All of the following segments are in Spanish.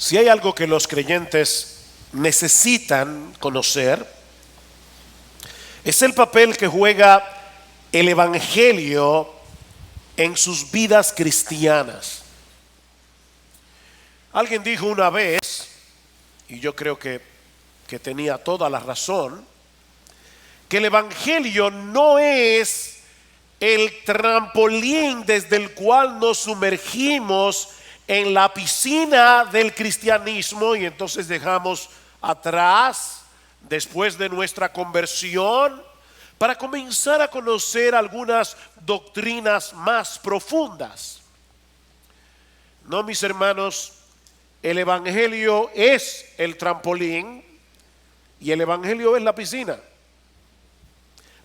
Si hay algo que los creyentes necesitan conocer, es el papel que juega el Evangelio en sus vidas cristianas. Alguien dijo una vez, y yo creo que tenía toda la razón, que el Evangelio no es el trampolín desde el cual nos sumergimos en la piscina del cristianismo y entonces dejamos atrás, después de nuestra conversión, para comenzar a conocer algunas doctrinas más profundas. No, mis hermanos, el Evangelio es el trampolín y el Evangelio es la piscina.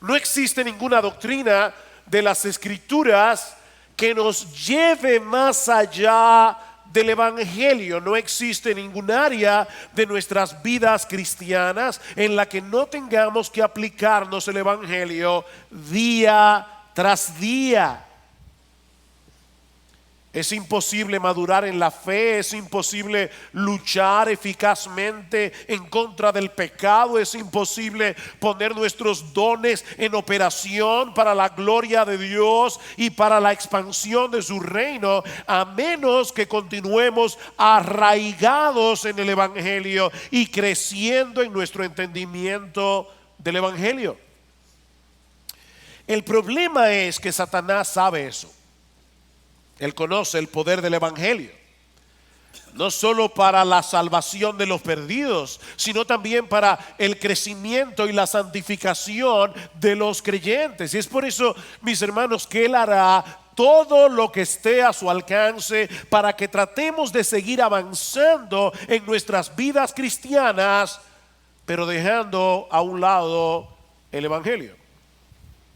No existe ninguna doctrina de las Escrituras que nos lleve más allá del Evangelio. No existe ningún área de nuestras vidas cristianas en la que no tengamos que aplicarnos el Evangelio día tras día. Es imposible madurar en la fe, es imposible luchar eficazmente en contra del pecado, es imposible poner nuestros dones en operación para la gloria de Dios y para la expansión de su reino, a menos que continuemos arraigados en el Evangelio y creciendo en nuestro entendimiento del Evangelio. El problema es que Satanás sabe eso. Él conoce el poder del Evangelio, no solo para la salvación de los perdidos, sino también para el crecimiento y la santificación de los creyentes. Y es por eso, mis hermanos, que Él hará todo lo que esté a su alcance para que tratemos de seguir avanzando en nuestras vidas cristianas, pero dejando a un lado el Evangelio.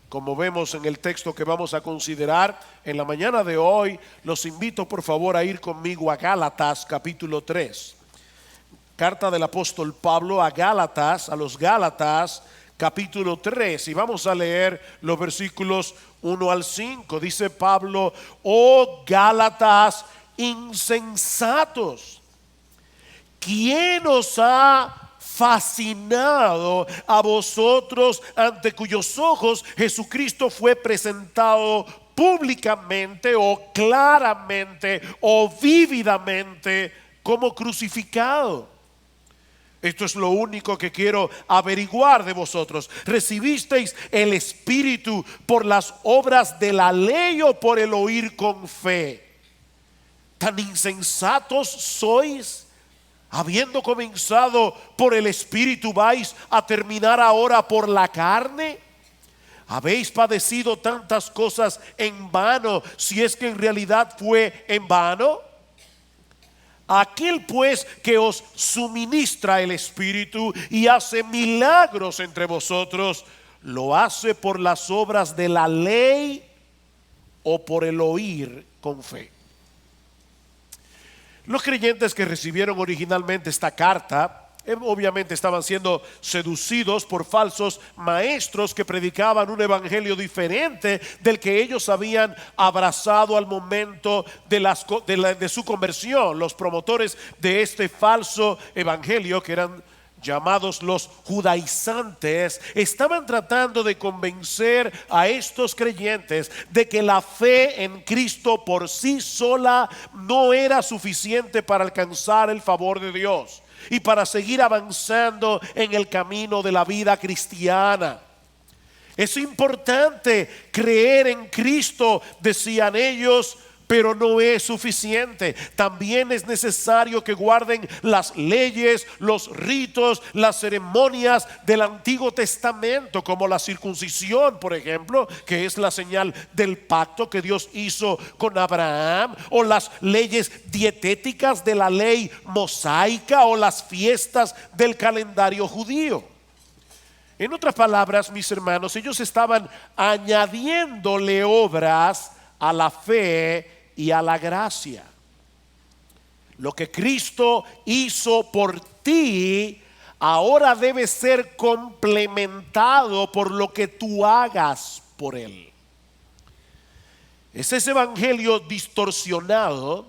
Como vemos en el texto que vamos a considerar en la mañana de hoy, los invito por favor a ir conmigo a Gálatas capítulo 3. Carta del apóstol Pablo a Gálatas, a los Gálatas capítulo 3. Y vamos a leer los versículos 1 al 5. Dice Pablo: oh Gálatas insensatos, ¿quién os ha fascinado a vosotros, ante cuyos ojos Jesucristo fue presentado públicamente o claramente o vívidamente como crucificado? Esto es lo único que quiero averiguar de vosotros. ¿Recibisteis el Espíritu por las obras de la ley o por el oír con fe? ¿Tan insensatos sois? Habiendo comenzado por el Espíritu, ¿vais a terminar ahora por la carne? ¿Habéis padecido tantas cosas en vano, si es que en realidad fue en vano? Aquel pues que os suministra el Espíritu y hace milagros entre vosotros, ¿lo hace por las obras de la ley o por el oír con fe? Los creyentes que recibieron originalmente esta carta obviamente estaban siendo seducidos por falsos maestros que predicaban un evangelio diferente del que ellos habían abrazado al momento de su conversión. Los promotores de este falso evangelio, que eran llamados los judaizantes, estaban tratando de convencer a estos creyentes de que la fe en Cristo por sí sola no era suficiente para alcanzar el favor de Dios y para seguir avanzando en el camino de la vida cristiana. Es importante creer en Cristo, decían ellos, pero no es suficiente. También es necesario que guarden las leyes, los ritos, las ceremonias del Antiguo Testamento, como la circuncisión, por ejemplo, que es la señal del pacto que Dios hizo con Abraham, o las leyes dietéticas de la ley mosaica, o las fiestas del calendario judío. En otras palabras, mis hermanos, ellos estaban añadiéndole obras a la fe y a la gracia. Lo que Cristo hizo por ti ahora debe ser complementado por lo que tú hagas por Él. Es ese evangelio distorsionado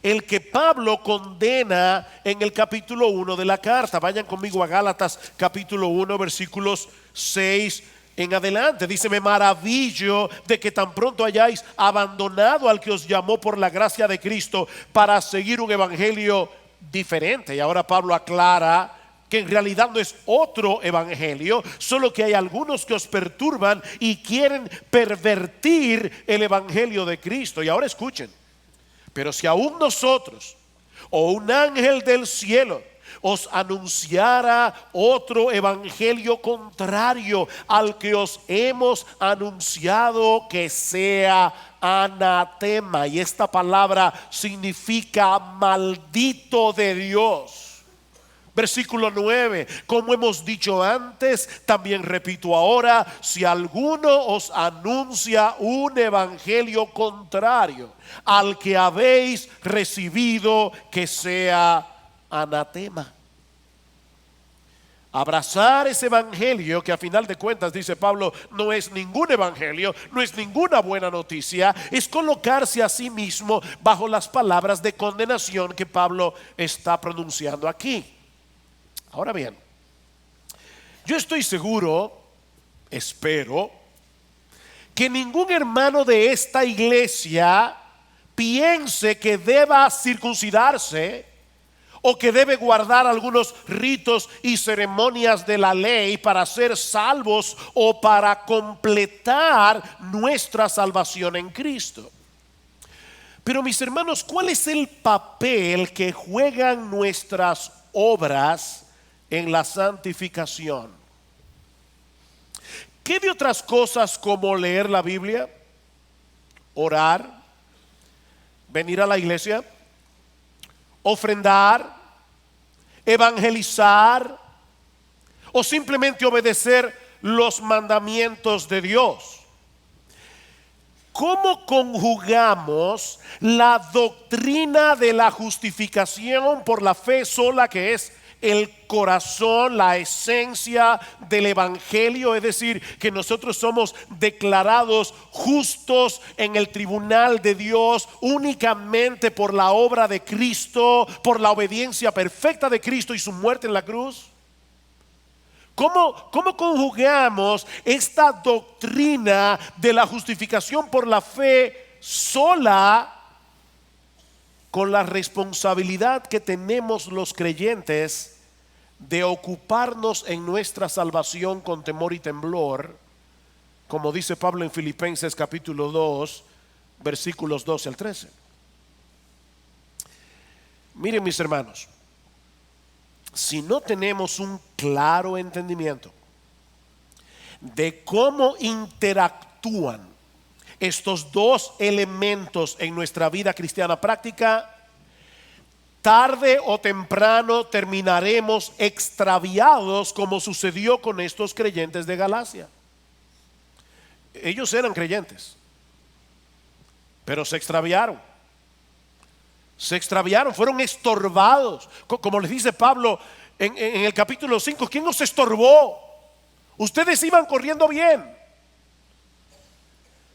el que Pablo condena en el capítulo 1 de la carta. Vayan conmigo a Gálatas capítulo 1 versículos 6 en adelante. Dice: me maravillo de que tan pronto hayáis abandonado al que os llamó por la gracia de Cristo para seguir un evangelio diferente. Y ahora Pablo aclara que en realidad no es otro evangelio, solo que hay algunos que os perturban y quieren pervertir el evangelio de Cristo. Y ahora escuchen: pero si aún nosotros o un ángel del cielo os anunciara otro evangelio contrario al que os hemos anunciado, que sea anatema. Y esta palabra significa maldito de Dios. Versículo 9: como hemos dicho antes, también repito ahora, si alguno os anuncia un evangelio contrario al que habéis recibido, que sea anatema. Abrazar ese evangelio, que a final de cuentas, dice Pablo, no es ningún evangelio, no es ninguna buena noticia, es colocarse a sí mismo bajo las palabras de condenación que Pablo está pronunciando aquí. Ahora bien, yo estoy seguro, espero, que ningún hermano de esta iglesia piense que deba circuncidarse o que debe guardar algunos ritos y ceremonias de la ley para ser salvos o para completar nuestra salvación en Cristo. Pero mis hermanos, ¿cuál es el papel que juegan nuestras obras en la santificación? ¿Qué de otras cosas como leer la Biblia, orar, venir a la iglesia, ofrendar, evangelizar o simplemente obedecer los mandamientos de Dios? ¿Cómo conjugamos la doctrina de la justificación por la fe sola, que es el corazón, la esencia del evangelio, es decir, que nosotros somos declarados justos en el tribunal de Dios únicamente por la obra de Cristo, por la obediencia perfecta de Cristo y su muerte en la cruz? ¿Cómo conjugamos esta doctrina de la justificación por la fe sola con la responsabilidad que tenemos los creyentes de ocuparnos en nuestra salvación con temor y temblor, como dice Pablo en Filipenses capítulo 2 versículos 12 al 13? Miren, mis hermanos, si no tenemos un claro entendimiento de cómo interactúan estos dos elementos en nuestra vida cristiana práctica, tarde o temprano terminaremos extraviados, como sucedió con estos creyentes de Galacia. Ellos eran creyentes, pero se extraviaron, fueron estorbados. Como les dice Pablo en el capítulo 5, ¿quién nos estorbó? Ustedes iban corriendo bien.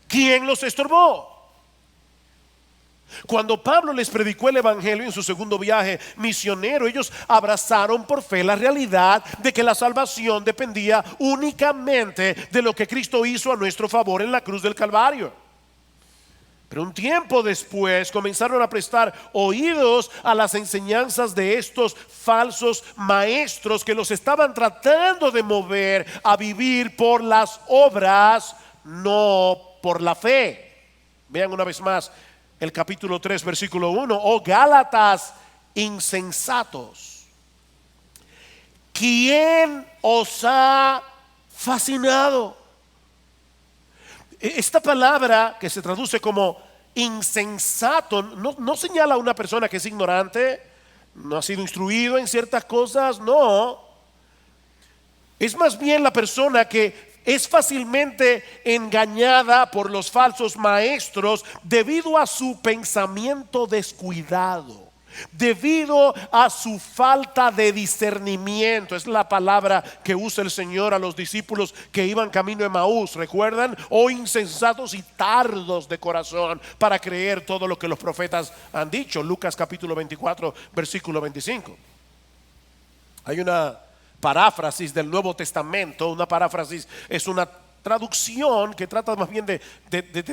¿Quién los estorbó? Cuando Pablo les predicó el evangelio en su segundo viaje misionero, ellos abrazaron por fe la realidad de que la salvación dependía únicamente de lo que Cristo hizo a nuestro favor en la cruz del Calvario. Pero un tiempo después comenzaron a prestar oídos a las enseñanzas de estos falsos maestros que los estaban tratando de mover a vivir por las obras, no por la fe. Vean una vez más el capítulo 3 versículo 1: oh Gálatas insensatos, ¿quién os ha fascinado? Esta palabra, que se traduce como insensato, no señala a una persona que es ignorante, no ha sido instruido en ciertas cosas, no. Es más bien la persona que es fácilmente engañada por los falsos maestros debido a su pensamiento descuidado debido a su falta de discernimiento. Es la palabra que usa el Señor a los discípulos que iban camino a Emaús. ¿Recuerdan? Oh insensatos y tardos de corazón para creer todo lo que los profetas han dicho. Lucas capítulo 24 versículo 25. Hay una paráfrasis del Nuevo Testamento. Una paráfrasis es una traducción que trata más bien de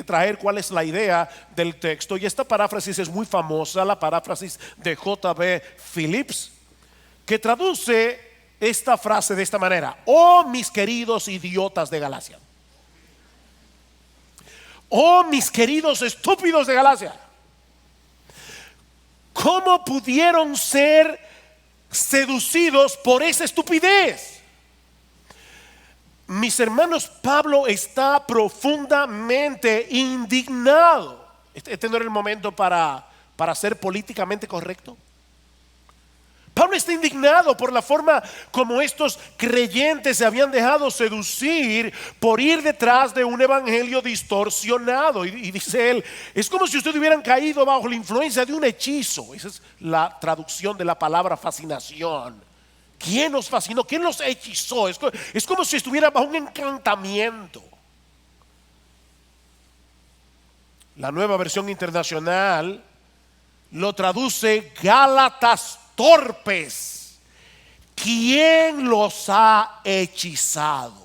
traer cuál es la idea del texto, y esta paráfrasis es muy famosa, la paráfrasis de J.B. Phillips, que traduce esta frase de esta manera: oh mis queridos idiotas de Galacia, oh mis queridos estúpidos de Galacia, ¿cómo pudieron ser seducidos por esa estupidez? Mis hermanos, Pablo está profundamente indignado. Este no era el momento para ser políticamente correcto. Pablo está indignado por la forma como estos creyentes se habían dejado seducir por ir detrás de un evangelio distorsionado. Y dice él, es como si ustedes hubieran caído bajo la influencia de un hechizo. Esa es la traducción de la palabra fascinación. ¿Quién los fascinó? ¿Quién los hechizó? Es como si estuvieran bajo un encantamiento. La Nueva Versión Internacional lo traduce: Gálatas torpes, ¿quién los ha hechizado?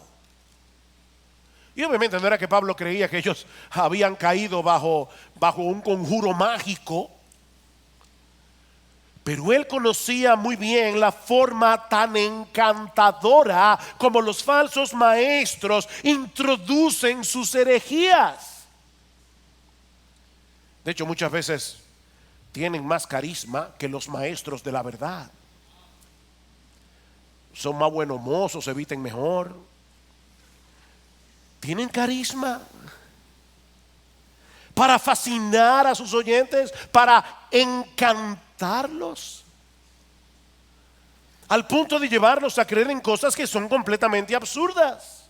Y obviamente no era que Pablo creía que ellos habían caído bajo un conjuro mágico, pero él conocía muy bien la forma tan encantadora como los falsos maestros introducen sus herejías. De hecho, muchas veces tienen más carisma que los maestros de la verdad. Son más buenos mozos, se visten mejor. Tienen carisma para fascinar a sus oyentes, para encantarlos, al punto de llevarlos a creer en cosas que son completamente absurdas.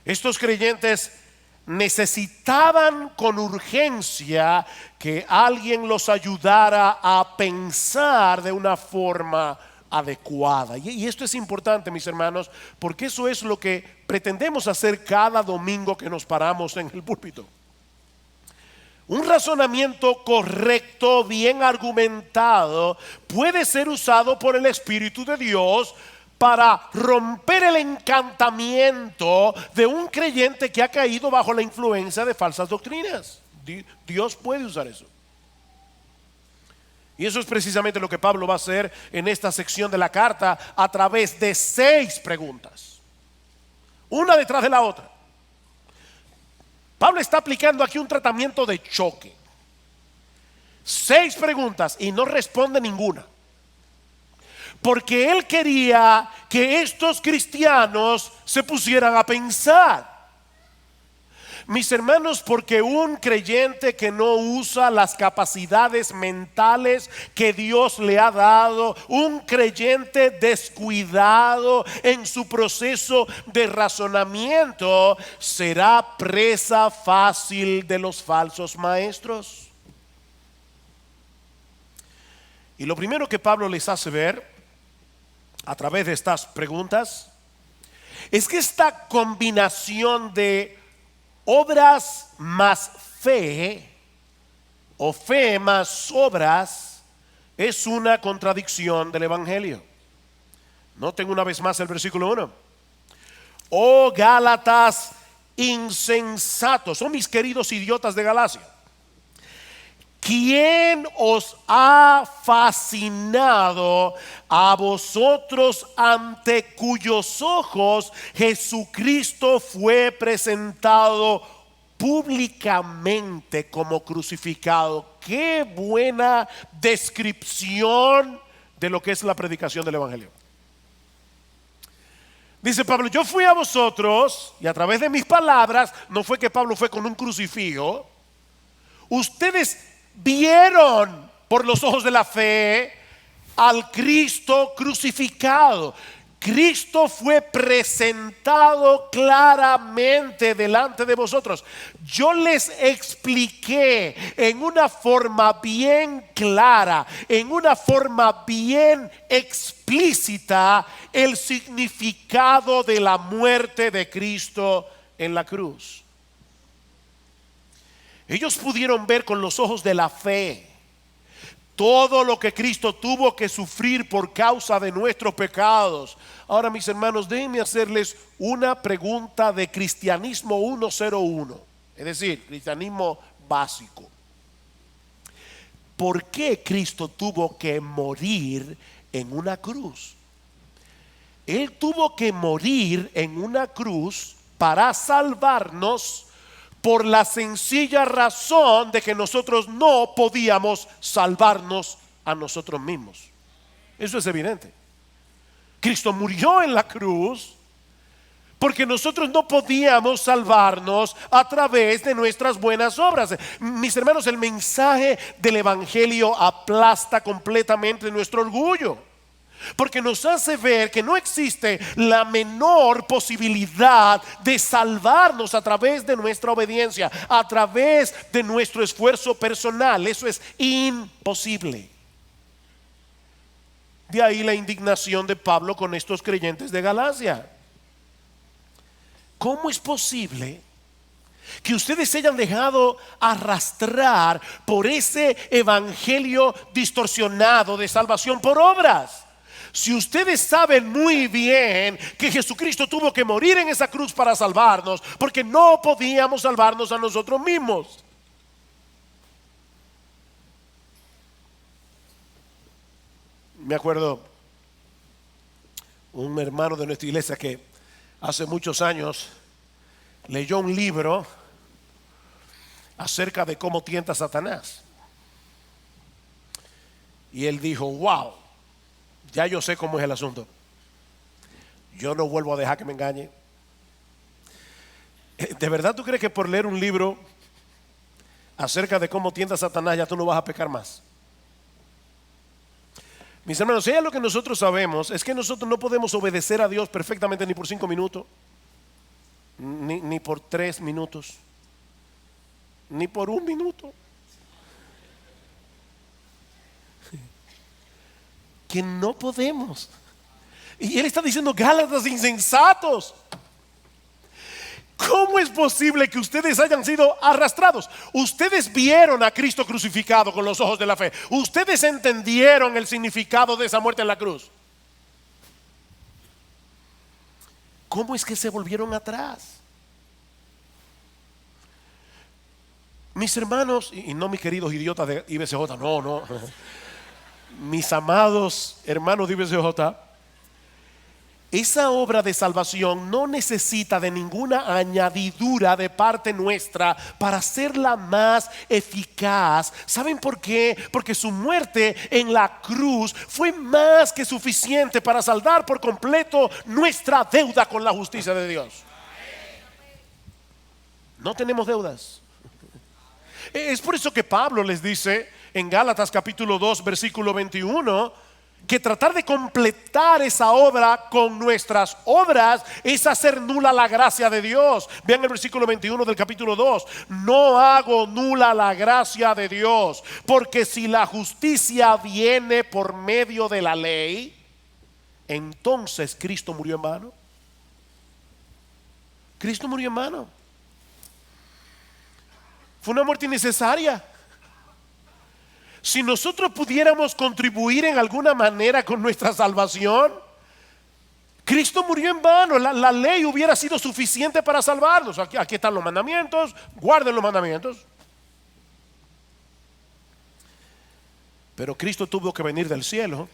Estos creyentes necesitaban con urgencia que alguien los ayudara a pensar de una forma adecuada. Y esto es importante, mis hermanos, porque eso es lo que pretendemos hacer cada domingo que nos paramos en el púlpito. Un razonamiento correcto, bien argumentado, puede ser usado por el Espíritu de Dios para romper el encantamiento de un creyente que ha caído bajo la influencia de falsas doctrinas. Dios puede usar eso. Y eso es precisamente lo que Pablo va a hacer en esta sección de la carta a través de 6 preguntas, una detrás de la otra. Pablo está aplicando aquí un tratamiento de choque. 6 preguntas y no responde ninguna, porque él quería que estos cristianos se pusieran a pensar. Mis hermanos, porque un creyente que no usa las capacidades mentales que Dios le ha dado, un creyente descuidado en su proceso de razonamiento, será presa fácil de los falsos maestros. Y lo primero que Pablo les hace ver a través de estas preguntas es que esta combinación de obras más fe o fe más obras es una contradicción del evangelio. Noten una vez más el versículo 1. Oh Gálatas insensatos, oh mis queridos idiotas de Galacia, ¿quién os ha fascinado a vosotros ante cuyos ojos Jesucristo fue presentado públicamente como crucificado? Qué buena descripción de lo que es la predicación del evangelio. Dice Pablo, yo fui a vosotros y a través de mis palabras, no fue que Pablo fue con un crucifijo, ustedes vieron por los ojos de la fe al Cristo crucificado. Cristo fue presentado claramente delante de vosotros. Yo les expliqué en una forma bien clara, en una forma bien explícita, el significado de la muerte de Cristo en la cruz. Ellos pudieron ver con los ojos de la fe todo lo que Cristo tuvo que sufrir por causa de nuestros pecados. Ahora, mis hermanos, déjenme hacerles una pregunta de cristianismo 101, es decir, cristianismo básico. ¿Por qué Cristo tuvo que morir en una cruz? Él tuvo que morir en una cruz para salvarnos, por la sencilla razón de que nosotros no podíamos salvarnos a nosotros mismos. Eso es evidente. Cristo murió en la cruz porque nosotros no podíamos salvarnos a través de nuestras buenas obras. Mis hermanos, el mensaje del Evangelio aplasta completamente nuestro orgullo, porque nos hace ver que no existe la menor posibilidad de salvarnos a través de nuestra obediencia, a través de nuestro esfuerzo personal. Eso es imposible. De ahí la indignación de Pablo con estos creyentes de Galacia. ¿Cómo es posible que ustedes se hayan dejado arrastrar por ese evangelio distorsionado de salvación por obras? Si ustedes saben muy bien que Jesucristo tuvo que morir en esa cruz para salvarnos, porque no podíamos salvarnos a nosotros mismos. Me acuerdo un hermano de nuestra iglesia que hace muchos años leyó un libro acerca de cómo tienta a Satanás. Y él dijo: wow, ya yo sé cómo es el asunto. Yo no vuelvo a dejar que me engañe. ¿De verdad tú crees que por leer un libro acerca de cómo tienta a Satanás ya tú no vas a pecar más? Mis hermanos, si hay algo que nosotros sabemos, es que nosotros no podemos obedecer a Dios perfectamente ni por 5 minutos, ni por 3 minutos, ni por 1 minuto. Que no podemos. Y él está diciendo: Gálatas insensatos, ¿cómo es posible que ustedes hayan sido arrastrados? Ustedes vieron a Cristo crucificado con los ojos de la fe. Ustedes entendieron el significado de esa muerte en la cruz. ¿Cómo es que se volvieron atrás? Mis hermanos, y no mis queridos idiotas de IBCJ, no. Mis amados hermanos de IBCJ, esa obra de salvación no necesita de ninguna añadidura de parte nuestra para hacerla más eficaz. ¿Saben por qué? Porque su muerte en la cruz fue más que suficiente para saldar por completo nuestra deuda con la justicia de Dios. No tenemos deudas. Es por eso que Pablo les dice en Gálatas capítulo 2 versículo 21 que tratar de completar esa obra con nuestras obras es hacer nula la gracia de Dios. Vean el versículo 21 del capítulo 2. No hago nula la gracia de Dios, porque si la justicia viene por medio de la ley, entonces Cristo murió en vano. Cristo murió en vano. Fue una muerte innecesaria. Si nosotros pudiéramos contribuir en alguna manera con nuestra salvación, Cristo murió en vano. La ley hubiera sido suficiente para salvarnos. Aquí están los mandamientos, guarden los mandamientos. Pero Cristo tuvo que venir del cielo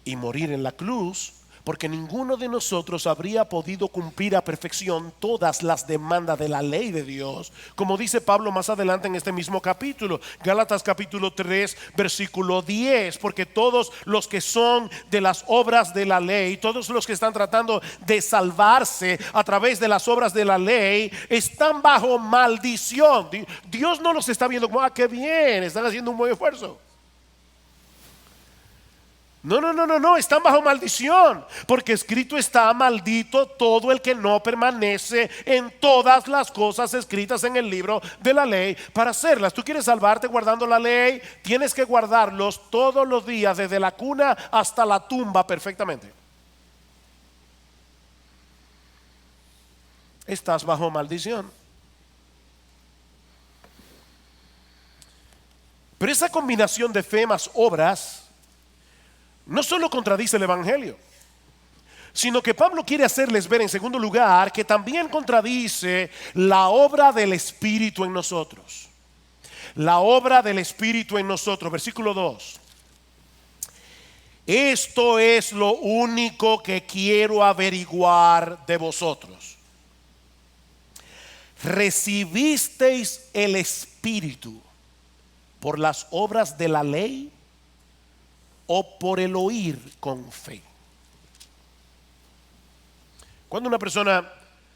y morir en la cruz, porque ninguno de nosotros habría podido cumplir a perfección todas las demandas de la ley de Dios, como dice Pablo más adelante en este mismo capítulo, Gálatas capítulo 3 versículo 10, porque todos los que son de las obras de la ley, todos los que están tratando de salvarse a través de las obras de la ley, están bajo maldición. Dios no los está viendo como: qué bien, están haciendo un buen esfuerzo. No, no, no, no, no, están bajo maldición, porque escrito está: maldito todo el que no permanece en todas las cosas escritas en el libro de la ley para hacerlas. Tú quieres salvarte guardando la ley, tienes que guardarlos todos los días, desde la cuna hasta la tumba, perfectamente. Estás bajo maldición. Pero esa combinación de fe más obras no solo contradice el Evangelio, sino que Pablo quiere hacerles ver, en segundo lugar, que también contradice la obra del Espíritu en nosotros. La obra del Espíritu en nosotros. Versículo 2. Esto es lo único que quiero averiguar de vosotros. ¿Recibisteis el Espíritu por las obras de la ley o por el oír con fe? Cuando una persona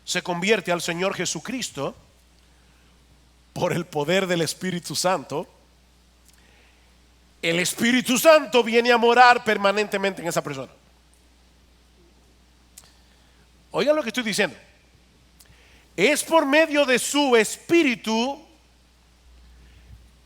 se convierte al Señor Jesucristo por el poder del Espíritu Santo, el Espíritu Santo viene a morar permanentemente en esa persona. Oigan lo que estoy diciendo. Es por medio de su Espíritu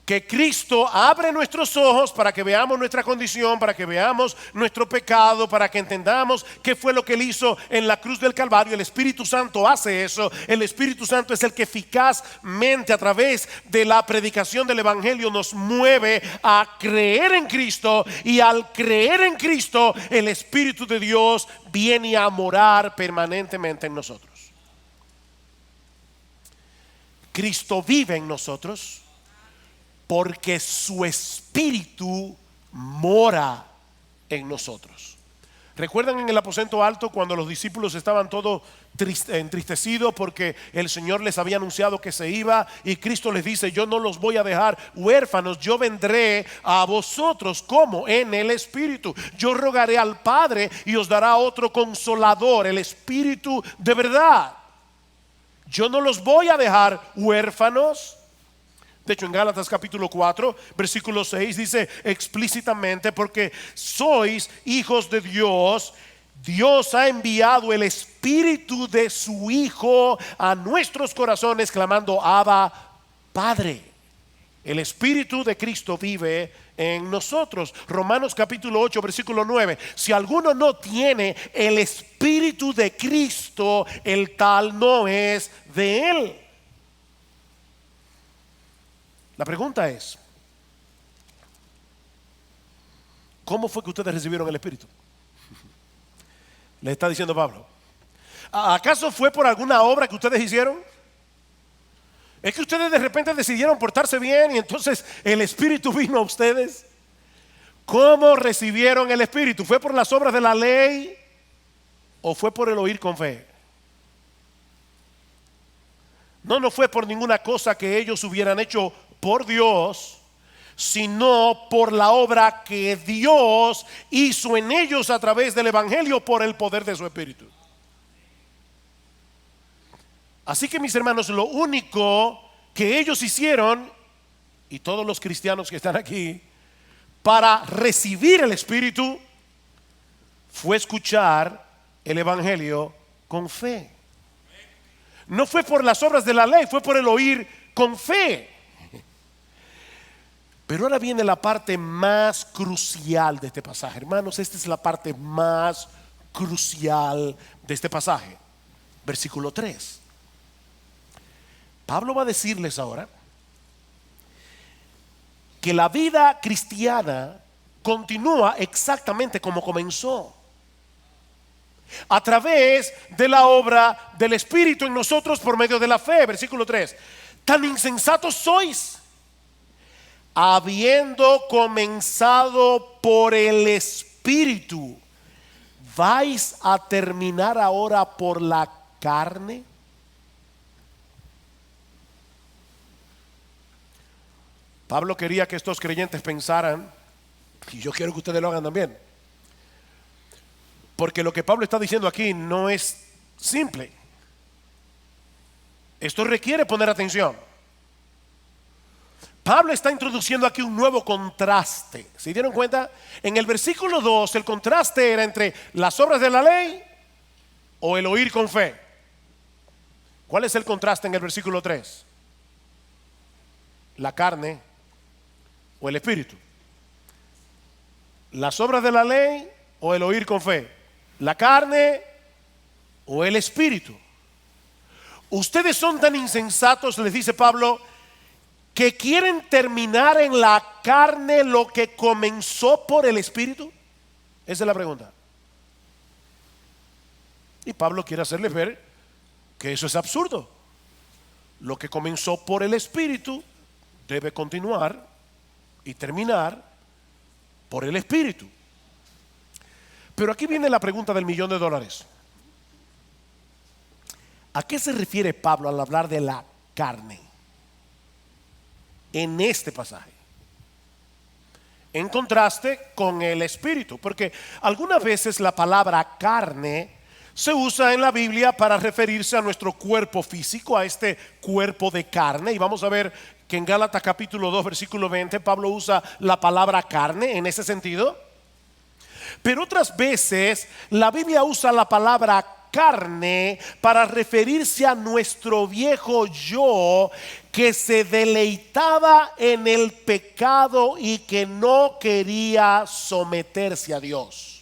que Cristo abre nuestros ojos para que veamos nuestra condición, para que veamos nuestro pecado, para que entendamos qué fue lo que Él hizo en la cruz del Calvario. El Espíritu Santo hace eso. El Espíritu Santo es el que eficazmente, a través de la predicación del Evangelio, nos mueve a creer en Cristo, y al creer en Cristo, el Espíritu de Dios viene a morar permanentemente en nosotros. Cristo vive en nosotros porque su Espíritu mora en nosotros. ¿Recuerdan en el aposento alto cuando los discípulos estaban todos entristecidos porque el Señor les había anunciado que se iba, y Cristo les dice: yo no los voy a dejar huérfanos, yo vendré a vosotros? ¿Cómo? En el Espíritu. Yo rogaré al Padre y os dará otro consolador, el Espíritu de verdad. Yo no los voy a dejar huérfanos. De hecho, en Gálatas capítulo 4, versículo 6 dice explícitamente: porque sois hijos de Dios, Dios ha enviado el Espíritu de su Hijo a nuestros corazones, clamando: Abba, Padre. El Espíritu de Cristo vive en nosotros. Romanos capítulo 8, versículo 9. Si alguno no tiene el Espíritu de Cristo, el tal no es de Él. La pregunta es: ¿cómo fue que ustedes recibieron el Espíritu? Le está diciendo Pablo. ¿Acaso fue por alguna obra que ustedes hicieron? ¿Es que ustedes de repente decidieron portarse bien y entonces el Espíritu vino a ustedes? ¿Cómo recibieron el Espíritu? ¿Fue por las obras de la ley o fue por el oír con fe? No fue por ninguna cosa que ellos hubieran hecho por Dios, sino por la obra que Dios hizo en ellos a través del Evangelio, por el poder de su Espíritu. Así que, mis hermanos, lo único que ellos hicieron, y todos los cristianos que están aquí, para recibir el Espíritu, fue escuchar el Evangelio con fe. No fue por las obras de la ley, fue por el oír con fe. Pero ahora viene la parte más crucial de este pasaje. Hermanos, esta es la parte más crucial de este pasaje. Versículo 3. Pablo va a decirles ahora que la vida cristiana continúa exactamente como comenzó, a través de la obra del Espíritu en nosotros por medio de la fe. Versículo 3. Tan insensatos sois, habiendo comenzado por el Espíritu, ¿vais a terminar ahora por la carne? Pablo quería que estos creyentes pensaran, y yo quiero que ustedes lo hagan también, porque lo que Pablo está diciendo aquí no es simple. Esto requiere poner atención. Pablo está introduciendo aquí un nuevo contraste. ¿Se dieron cuenta? En el versículo 2 el contraste era entre las obras de la ley o el oír con fe. ¿Cuál es el contraste en el versículo 3? La carne o el espíritu. Las obras de la ley o el oír con fe. La carne o el espíritu. Ustedes son tan insensatos, les dice Pablo, que quieren terminar en la carne lo que comenzó por el espíritu. Esa es la pregunta. Y Pablo quiere hacerles ver que eso es absurdo. Lo que comenzó por el espíritu debe continuar y terminar por el espíritu. Pero aquí viene la pregunta del $1.000.000. ¿A qué se refiere Pablo al hablar de la carne en este pasaje? En contraste con el espíritu, porque algunas veces la palabra carne se usa en la Biblia para referirse a nuestro cuerpo físico, a este cuerpo de carne. Y vamos a ver que en Gálatas capítulo 2 versículo 20 Pablo usa la palabra carne en ese sentido. Pero otras veces la Biblia usa la palabra carne para referirse a nuestro viejo yo que se deleitaba en el pecado y que no quería someterse a Dios.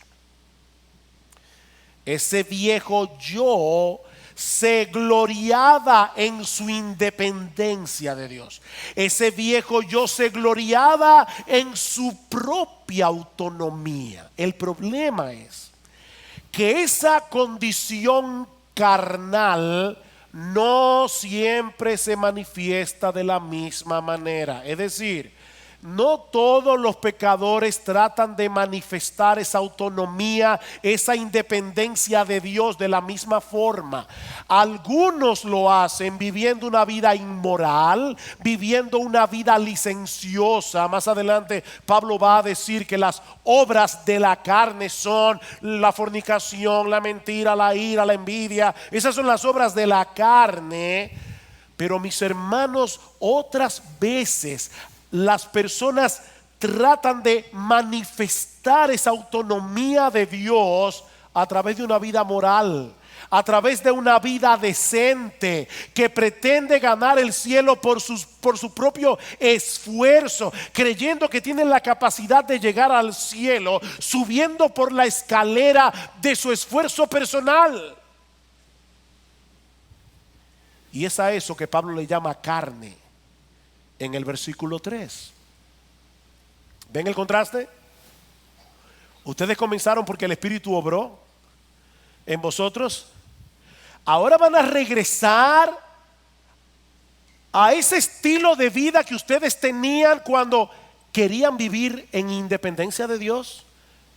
Ese viejo yo se gloriaba en su independencia de Dios. Ese viejo yo se gloriaba en su propia autonomía. El problema es que esa condición carnal no siempre se manifiesta de la misma manera. Es decir, no todos los pecadores tratan de manifestar esa autonomía, esa independencia de Dios de la misma forma. Algunos lo hacen viviendo una vida inmoral, viviendo una vida licenciosa. Más adelante Pablo va a decir que las obras de la carne son la fornicación, la mentira, la ira, la envidia. Esas son las obras de la carne. Pero mis hermanos, otras veces las personas tratan de manifestar esa autonomía de Dios a través de una vida moral, a través de una vida decente, que pretende ganar el cielo por su propio esfuerzo, creyendo que tienen la capacidad de llegar al cielo, subiendo por la escalera de su esfuerzo personal. Y es a eso que Pablo le llama carne en el versículo 3. ¿Ven el contraste? Ustedes comenzaron porque el Espíritu obró en vosotros. Ahora van a regresar a ese estilo de vida que ustedes tenían cuando querían vivir en independencia de Dios,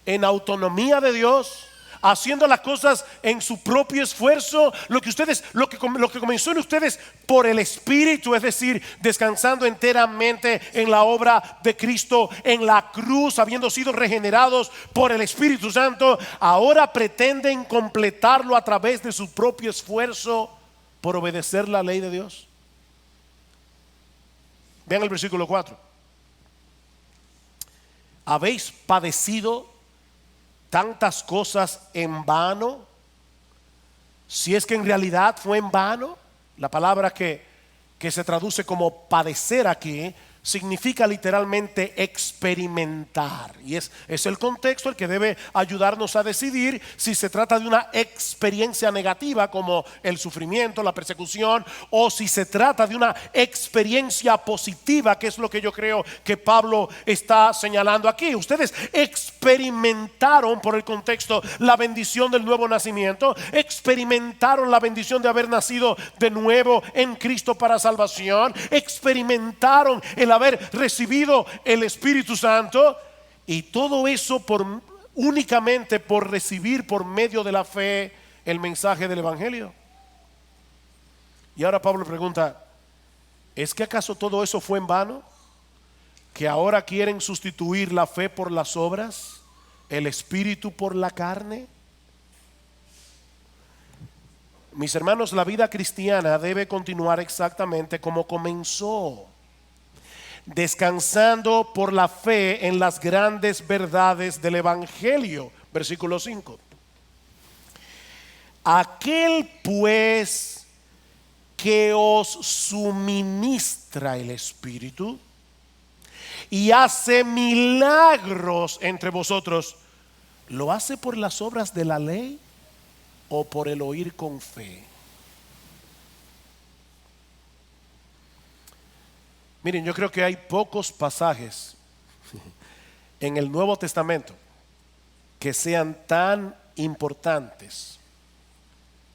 en autonomía de Dios, haciendo las cosas en su propio esfuerzo. Lo que comenzó en ustedes por el Espíritu, es decir, descansando enteramente en la obra de Cristo en la cruz, habiendo sido regenerados por el Espíritu Santo, ahora pretenden completarlo a través de su propio esfuerzo por obedecer la ley de Dios. Vean el versículo 4. ¿Habéis padecido tantas cosas en vano? Si es que en realidad fue en vano. La palabra que se traduce como padecer aquí significa literalmente experimentar, y es el contexto el que debe ayudarnos a decidir si se trata de una experiencia negativa como el sufrimiento, la persecución, o si se trata de una experiencia positiva, que es lo que yo creo que Pablo está señalando aquí. Ustedes experimentaron, por el contexto, la bendición del nuevo nacimiento, experimentaron la bendición de haber nacido de nuevo en Cristo para salvación, experimentaron el haber recibido el Espíritu Santo, y todo eso únicamente por recibir por medio de la fe el mensaje del Evangelio. Y ahora Pablo pregunta: ¿es que acaso todo eso fue en vano? ¿Que ahora quieren sustituir la fe por las obras, el Espíritu por la carne? Mis hermanos, la vida cristiana debe continuar exactamente como comenzó. descansando por la fe en las grandes verdades del Evangelio. Versículo 5. Aquel pues que os suministra el Espíritu y hace milagros entre vosotros, ¿lo hace por las obras de la ley o por el oír con fe? Miren, yo creo que hay pocos pasajes en el Nuevo Testamento que sean tan importantes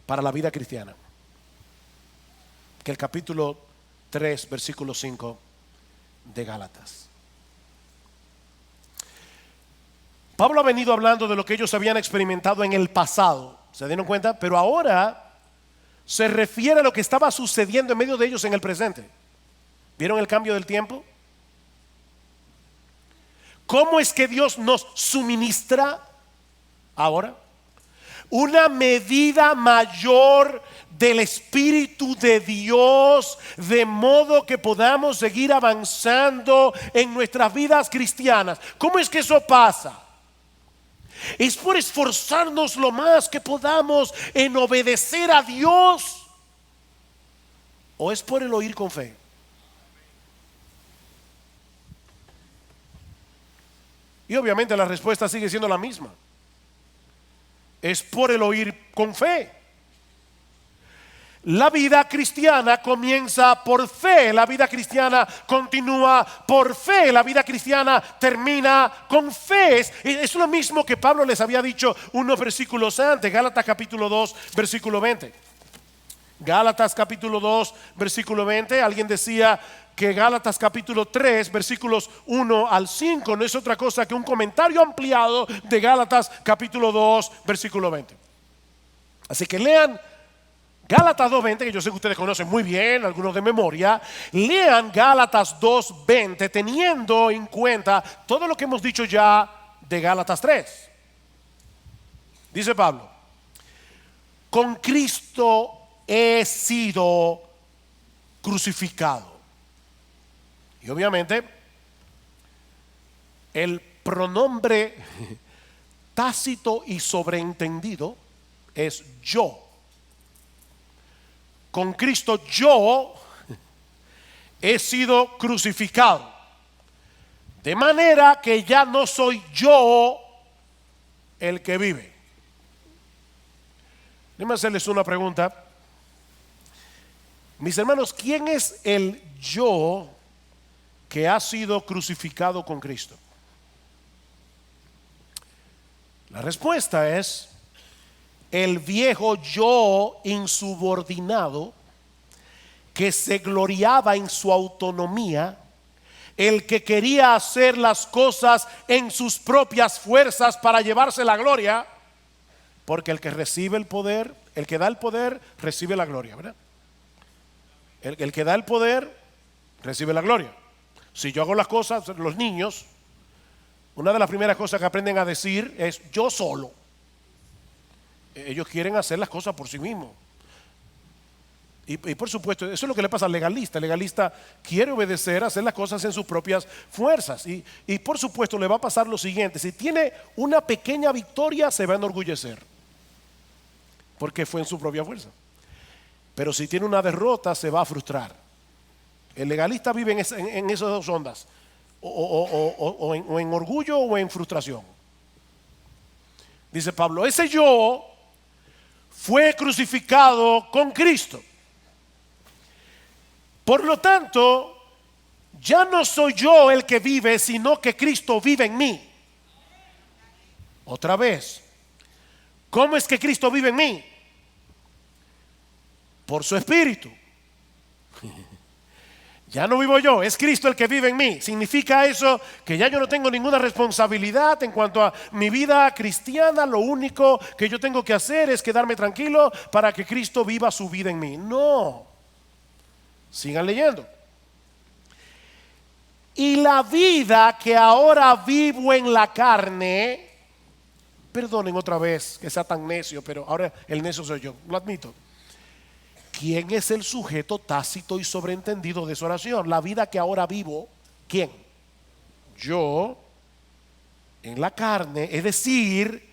para la vida cristiana que el capítulo 3, versículo 5 de Gálatas. Pablo ha venido hablando de lo que ellos habían experimentado en el pasado, ¿se dieron cuenta? Pero ahora se refiere a lo que estaba sucediendo en medio de ellos en el presente. ¿Vieron el cambio del tiempo? ¿Cómo es que Dios nos suministra ahora? Una medida mayor del Espíritu de Dios, de modo que podamos seguir avanzando en nuestras vidas cristianas. ¿Cómo es que eso pasa? Es por esforzarnos lo más que podamos en obedecer a Dios, ¿o es por el oír con fe? Y obviamente la respuesta sigue siendo la misma. Es por el oír con fe. La vida cristiana comienza por fe, la vida cristiana continúa por fe, la vida cristiana termina con fe. Es lo mismo que Pablo les había dicho unos versículos antes, Gálatas capítulo 2, versículo 20. Gálatas capítulo 2, versículo 20, alguien decía que Gálatas capítulo 3, versículos 1 al 5 no es otra cosa que un comentario ampliado de Gálatas capítulo 2, versículo 20. Así que lean Gálatas 2:20, que yo sé que ustedes conocen muy bien, algunos de memoria. Lean Gálatas 2:20 teniendo en cuenta todo lo que hemos dicho ya de Gálatas 3. Dice Pablo: con Cristo he sido crucificado. Y obviamente el pronombre tácito y sobreentendido es yo. Con Cristo yo he sido crucificado. De manera que ya no soy yo el que vive. Déjenme hacerles una pregunta. Mis hermanos, ¿quién es el yo que ha sido crucificado con Cristo? La respuesta es el viejo yo insubordinado que se gloriaba en su autonomía, el que quería hacer las cosas en sus propias fuerzas para llevarse la gloria, porque el que recibe el poder, el que da el poder, recibe la gloria, ¿verdad? El que da el poder, recibe la gloria. Si yo hago las cosas, los niños, una de las primeras cosas que aprenden a decir es yo solo. Ellos quieren hacer las cosas por sí mismos. Y por supuesto, eso es lo que le pasa al legalista. El legalista quiere obedecer, hacer las cosas en sus propias fuerzas. Y por supuesto le va a pasar lo siguiente: si tiene una pequeña victoria, se va a enorgullecer, porque fue en su propia fuerza. Pero si tiene una derrota, se va a frustrar. El legalista vive en esas dos ondas, o en orgullo o en frustración. Dice Pablo: ese yo fue crucificado con Cristo. Por lo tanto, ya no soy yo el que vive, sino que Cristo vive en mí. Otra vez, ¿cómo es que Cristo vive en mí? Por su Espíritu. Ya no vivo yo, es Cristo el que vive en mí. ¿Significa eso que ya yo no tengo ninguna responsabilidad en cuanto a mi vida cristiana? Lo único que yo tengo que hacer es quedarme tranquilo para que Cristo viva su vida en mí. No. Sigan leyendo. Y la vida que ahora vivo en la carne, perdonen otra vez que sea tan necio, pero ahora el necio soy yo, lo admito. ¿Quién es el sujeto tácito y sobreentendido de su oración? La vida que ahora vivo, ¿Quién? Yo en la carne, es decir,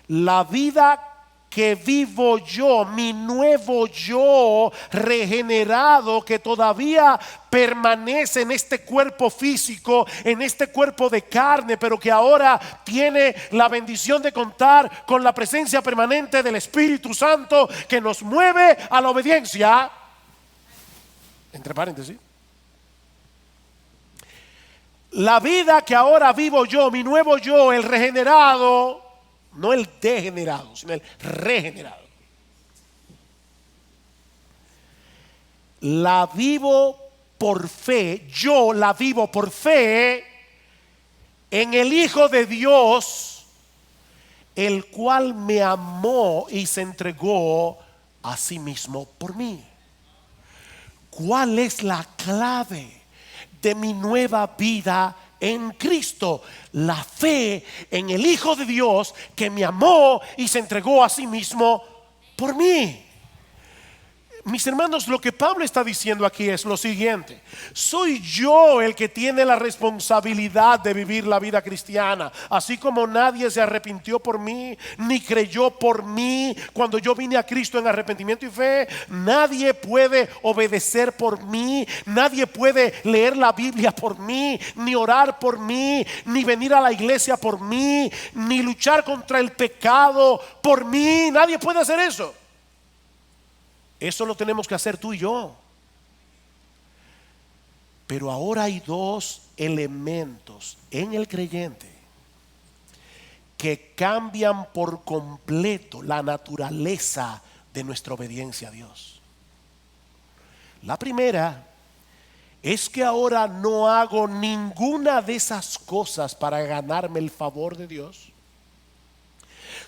la vida que vivo yo, mi nuevo yo regenerado que todavía permanece en este cuerpo físico, en este cuerpo de carne, pero que ahora tiene la bendición de contar con la presencia permanente del Espíritu Santo que nos mueve a la obediencia. Entre paréntesis. La vida que ahora vivo yo, mi nuevo yo, el regenerado, no el degenerado, sino el regenerado, la vivo por fe. Yo la vivo por fe en el Hijo de Dios, el cual me amó y se entregó a sí mismo por mí. ¿Cuál es la clave de mi nueva vida en Cristo? La fe en el Hijo de Dios que me amó y se entregó a sí mismo por mí. Mis hermanos, lo que Pablo está diciendo aquí es lo siguiente: soy yo el que tiene la responsabilidad de vivir la vida cristiana. Así como nadie se arrepintió por mí, ni creyó por mí cuando yo vine a Cristo en arrepentimiento y fe, nadie puede obedecer por mí, nadie puede leer la Biblia por mí, ni orar por mí, ni venir a la iglesia por mí, ni luchar contra el pecado por mí. Nadie puede hacer eso. Eso lo tenemos que hacer tú y yo. Pero ahora hay dos elementos en el creyente que cambian por completo la naturaleza de nuestra obediencia a Dios. La primera es que ahora no hago ninguna de esas cosas para ganarme el favor de Dios,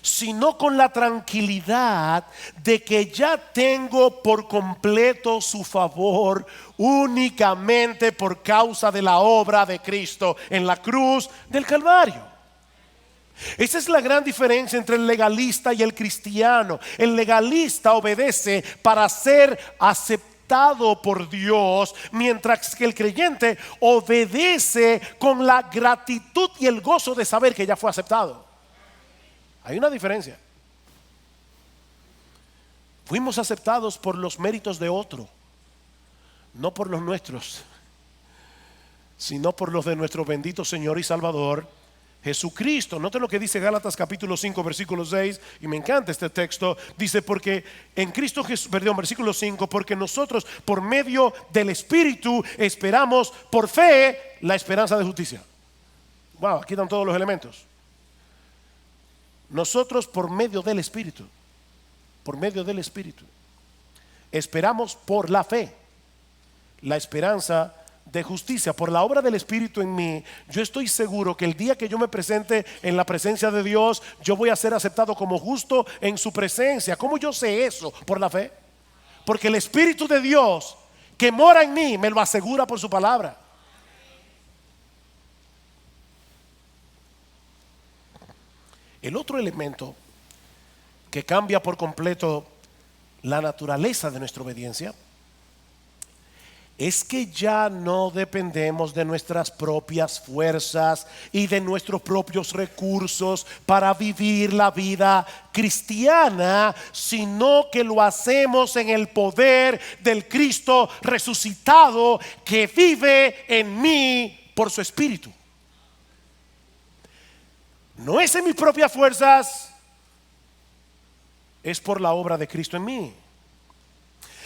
sino con la tranquilidad de que ya tengo por completo su favor únicamente por causa de la obra de Cristo en la cruz del Calvario. Esa es la gran diferencia entre el legalista y el cristiano. El legalista obedece para ser aceptado por Dios, mientras que el creyente obedece con la gratitud y el gozo de saber que ya fue aceptado. Hay una diferencia. Fuimos aceptados por los méritos de otro, no por los nuestros, sino por los de nuestro bendito Señor y Salvador Jesucristo. Noten lo que dice Gálatas capítulo 5 versículo 6, y me encanta este texto. Dice: porque en Cristo Jesús, perdón, versículo 5, porque nosotros por medio del Espíritu esperamos por fe la esperanza de justicia. Wow, aquí están todos los elementos. Nosotros por medio del Espíritu, esperamos por la fe la esperanza de justicia. Por la obra del Espíritu en mí, yo estoy seguro que el día que yo me presente en la presencia de Dios, yo voy a ser aceptado como justo en su presencia. ¿Cómo yo sé eso? Por la fe. Porque el Espíritu de Dios que mora en mí me lo asegura por su palabra. El otro elemento que cambia por completo la naturaleza de nuestra obediencia es que ya no dependemos de nuestras propias fuerzas y de nuestros propios recursos para vivir la vida cristiana, sino que lo hacemos en el poder del Cristo resucitado que vive en mí por su Espíritu. No es en mis propias fuerzas, es por la obra de Cristo en mí.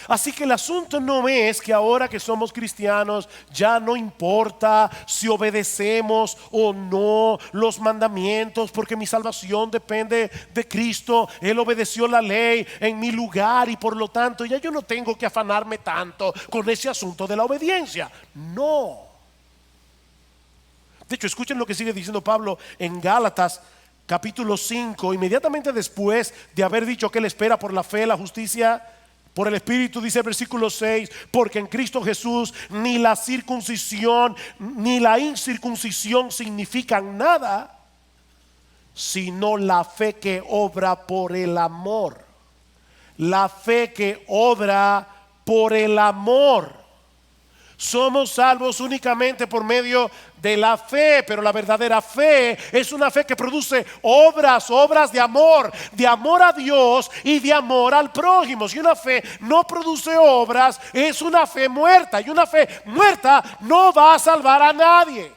Así que el asunto no es que ahora que somos cristianos ya no importa si obedecemos o no los mandamientos, porque mi salvación depende de Cristo. Él obedeció la ley en mi lugar y por lo tanto ya yo no tengo que afanarme tanto con ese asunto de la obediencia. No. De hecho, escuchen lo que sigue diciendo Pablo en Gálatas capítulo 5, inmediatamente después de haber dicho que él espera por la fe, la justicia por el Espíritu. Dice el versículo 6: porque en Cristo Jesús ni la circuncisión ni la incircuncisión significan nada, sino la fe que obra por el amor. La fe que obra por el amor. Somos salvos únicamente por medio de la fe, pero la verdadera fe es una fe que produce obras de amor a Dios y de amor al prójimo. Si una fe no produce obras, es una fe muerta, y una fe muerta no va a salvar a nadie.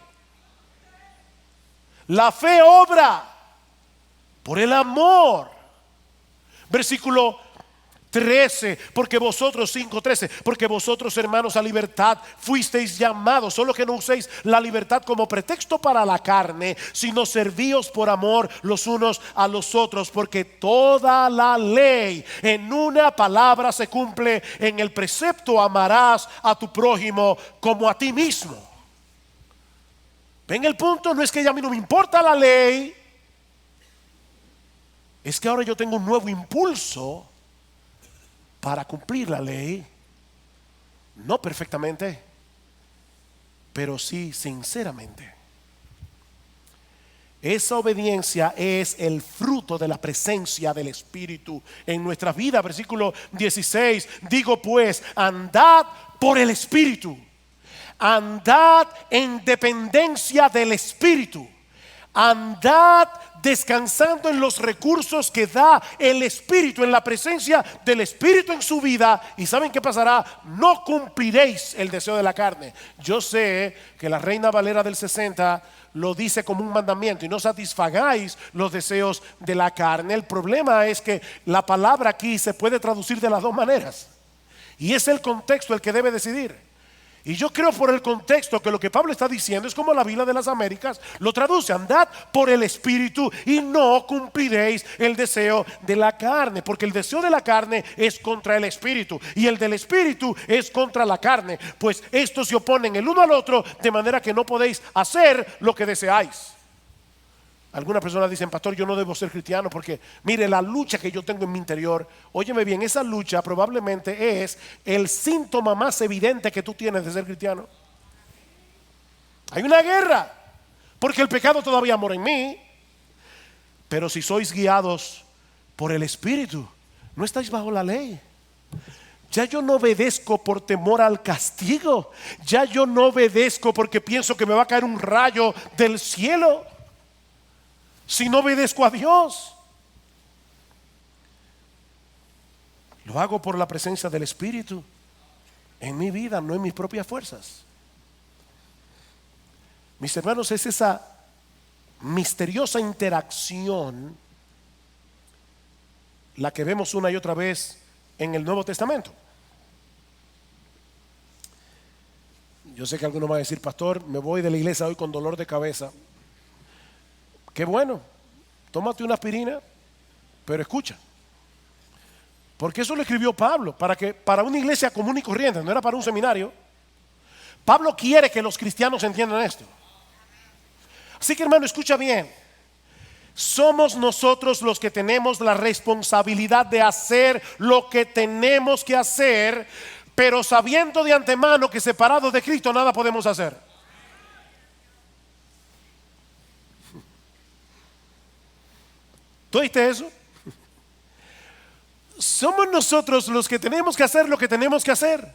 La fe obra por el amor. Versículo 13, porque vosotros, 5:13, porque vosotros, hermanos, a libertad fuisteis llamados, solo que no uséis la libertad como pretexto para la carne, sino servíos por amor los unos a los otros, porque toda la ley en una palabra se cumple en el precepto: amarás a tu prójimo como a ti mismo. Ven el punto, no es que ya a mí no me importa la ley, es que ahora yo tengo un nuevo impulso para cumplir la ley, no perfectamente, pero sí sinceramente. Esa obediencia es el fruto de la presencia del Espíritu en nuestra vida. Versículo 16, digo pues, andad por el Espíritu, andad en dependencia del Espíritu, andad descansando en los recursos que da el Espíritu, en la presencia del Espíritu en su vida. ¿Y saben qué pasará? No cumpliréis el deseo de la carne. Yo sé que la Reina Valera del 60 lo dice como un mandamiento: y no satisfagáis los deseos de la carne. El problema es que la palabra aquí se puede traducir de las dos maneras, y es el contexto el que debe decidir. Y yo creo, por el contexto, que lo que Pablo está diciendo es como la Biblia de las Américas lo traduce: andad por el Espíritu y no cumpliréis el deseo de la carne, porque el deseo de la carne es contra el Espíritu y el del Espíritu es contra la carne, pues estos se oponen el uno al otro, de manera que no podéis hacer lo que deseáis. Algunas personas dicen: pastor, yo no debo ser cristiano porque mire la lucha que yo tengo en mi interior. Óyeme bien, esa lucha probablemente es el síntoma más evidente que tú tienes de ser cristiano. Hay una guerra porque el pecado todavía mora en mí. Pero si sois guiados por el Espíritu, no estáis bajo la ley. Ya yo no obedezco por temor al castigo. Ya yo no obedezco porque pienso que me va a caer un rayo del cielo si no obedezco a Dios. Lo hago por la presencia del Espíritu en mi vida, no en mis propias fuerzas. Mis hermanos, es esa misteriosa interacción la que vemos una y otra vez en el Nuevo Testamento. Yo sé que alguno va a decir: pastor, me voy de la iglesia hoy con dolor de cabeza. Qué bueno, tómate una aspirina, pero escucha, porque eso lo escribió Pablo para una iglesia común y corriente, no era para un seminario. Pablo quiere que los cristianos entiendan esto. Así que, hermano, escucha bien. Somos nosotros los que tenemos la responsabilidad de hacer lo que tenemos que hacer, pero sabiendo de antemano que separados de Cristo nada podemos hacer. ¿Tú oíste eso? Somos nosotros los que tenemos que hacer lo que tenemos que hacer,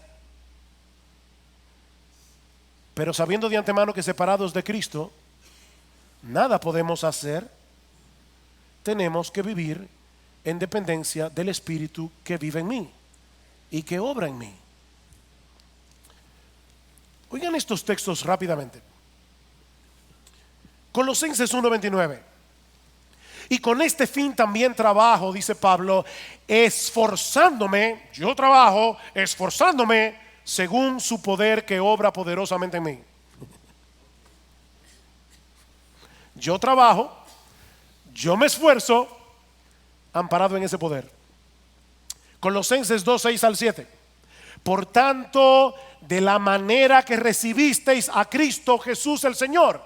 pero sabiendo de antemano que separados de Cristo nada podemos hacer. Tenemos que vivir en dependencia del Espíritu que vive en mí y que obra en mí. Oigan estos textos rápidamente. Colosenses 1:29. Y con este fin también trabajo, dice Pablo, esforzándome. Yo trabajo esforzándome según su poder que obra poderosamente en mí. Yo trabajo, yo me esfuerzo, amparado en ese poder. Colosenses 2:6-7. Por tanto, de la manera que recibisteis a Cristo Jesús el Señor,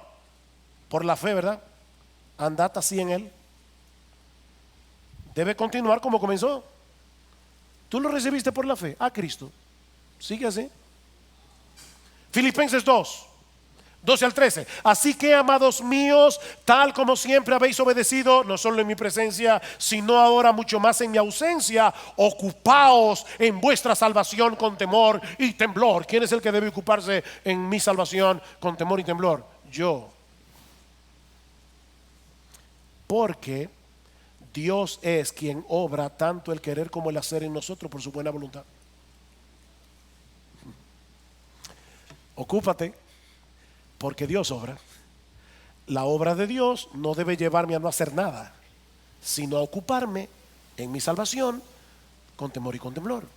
por la fe, ¿verdad? Andad así en Él. Debe continuar como comenzó. Tú lo recibiste por la fe a Cristo. Sigue así. Filipenses 2. 12 al 13. Así que, amados míos, tal como siempre habéis obedecido, no solo en mi presencia, sino ahora mucho más en mi ausencia, ocupaos en vuestra salvación con temor y temblor. ¿Quién es el que debe ocuparse en mi salvación con temor y temblor? Yo. Porque Dios es quien obra tanto el querer como el hacer en nosotros por su buena voluntad. Ocúpate, porque Dios obra. La obra de Dios no debe llevarme a no hacer nada, sino a ocuparme en mi salvación con temor y con temblor.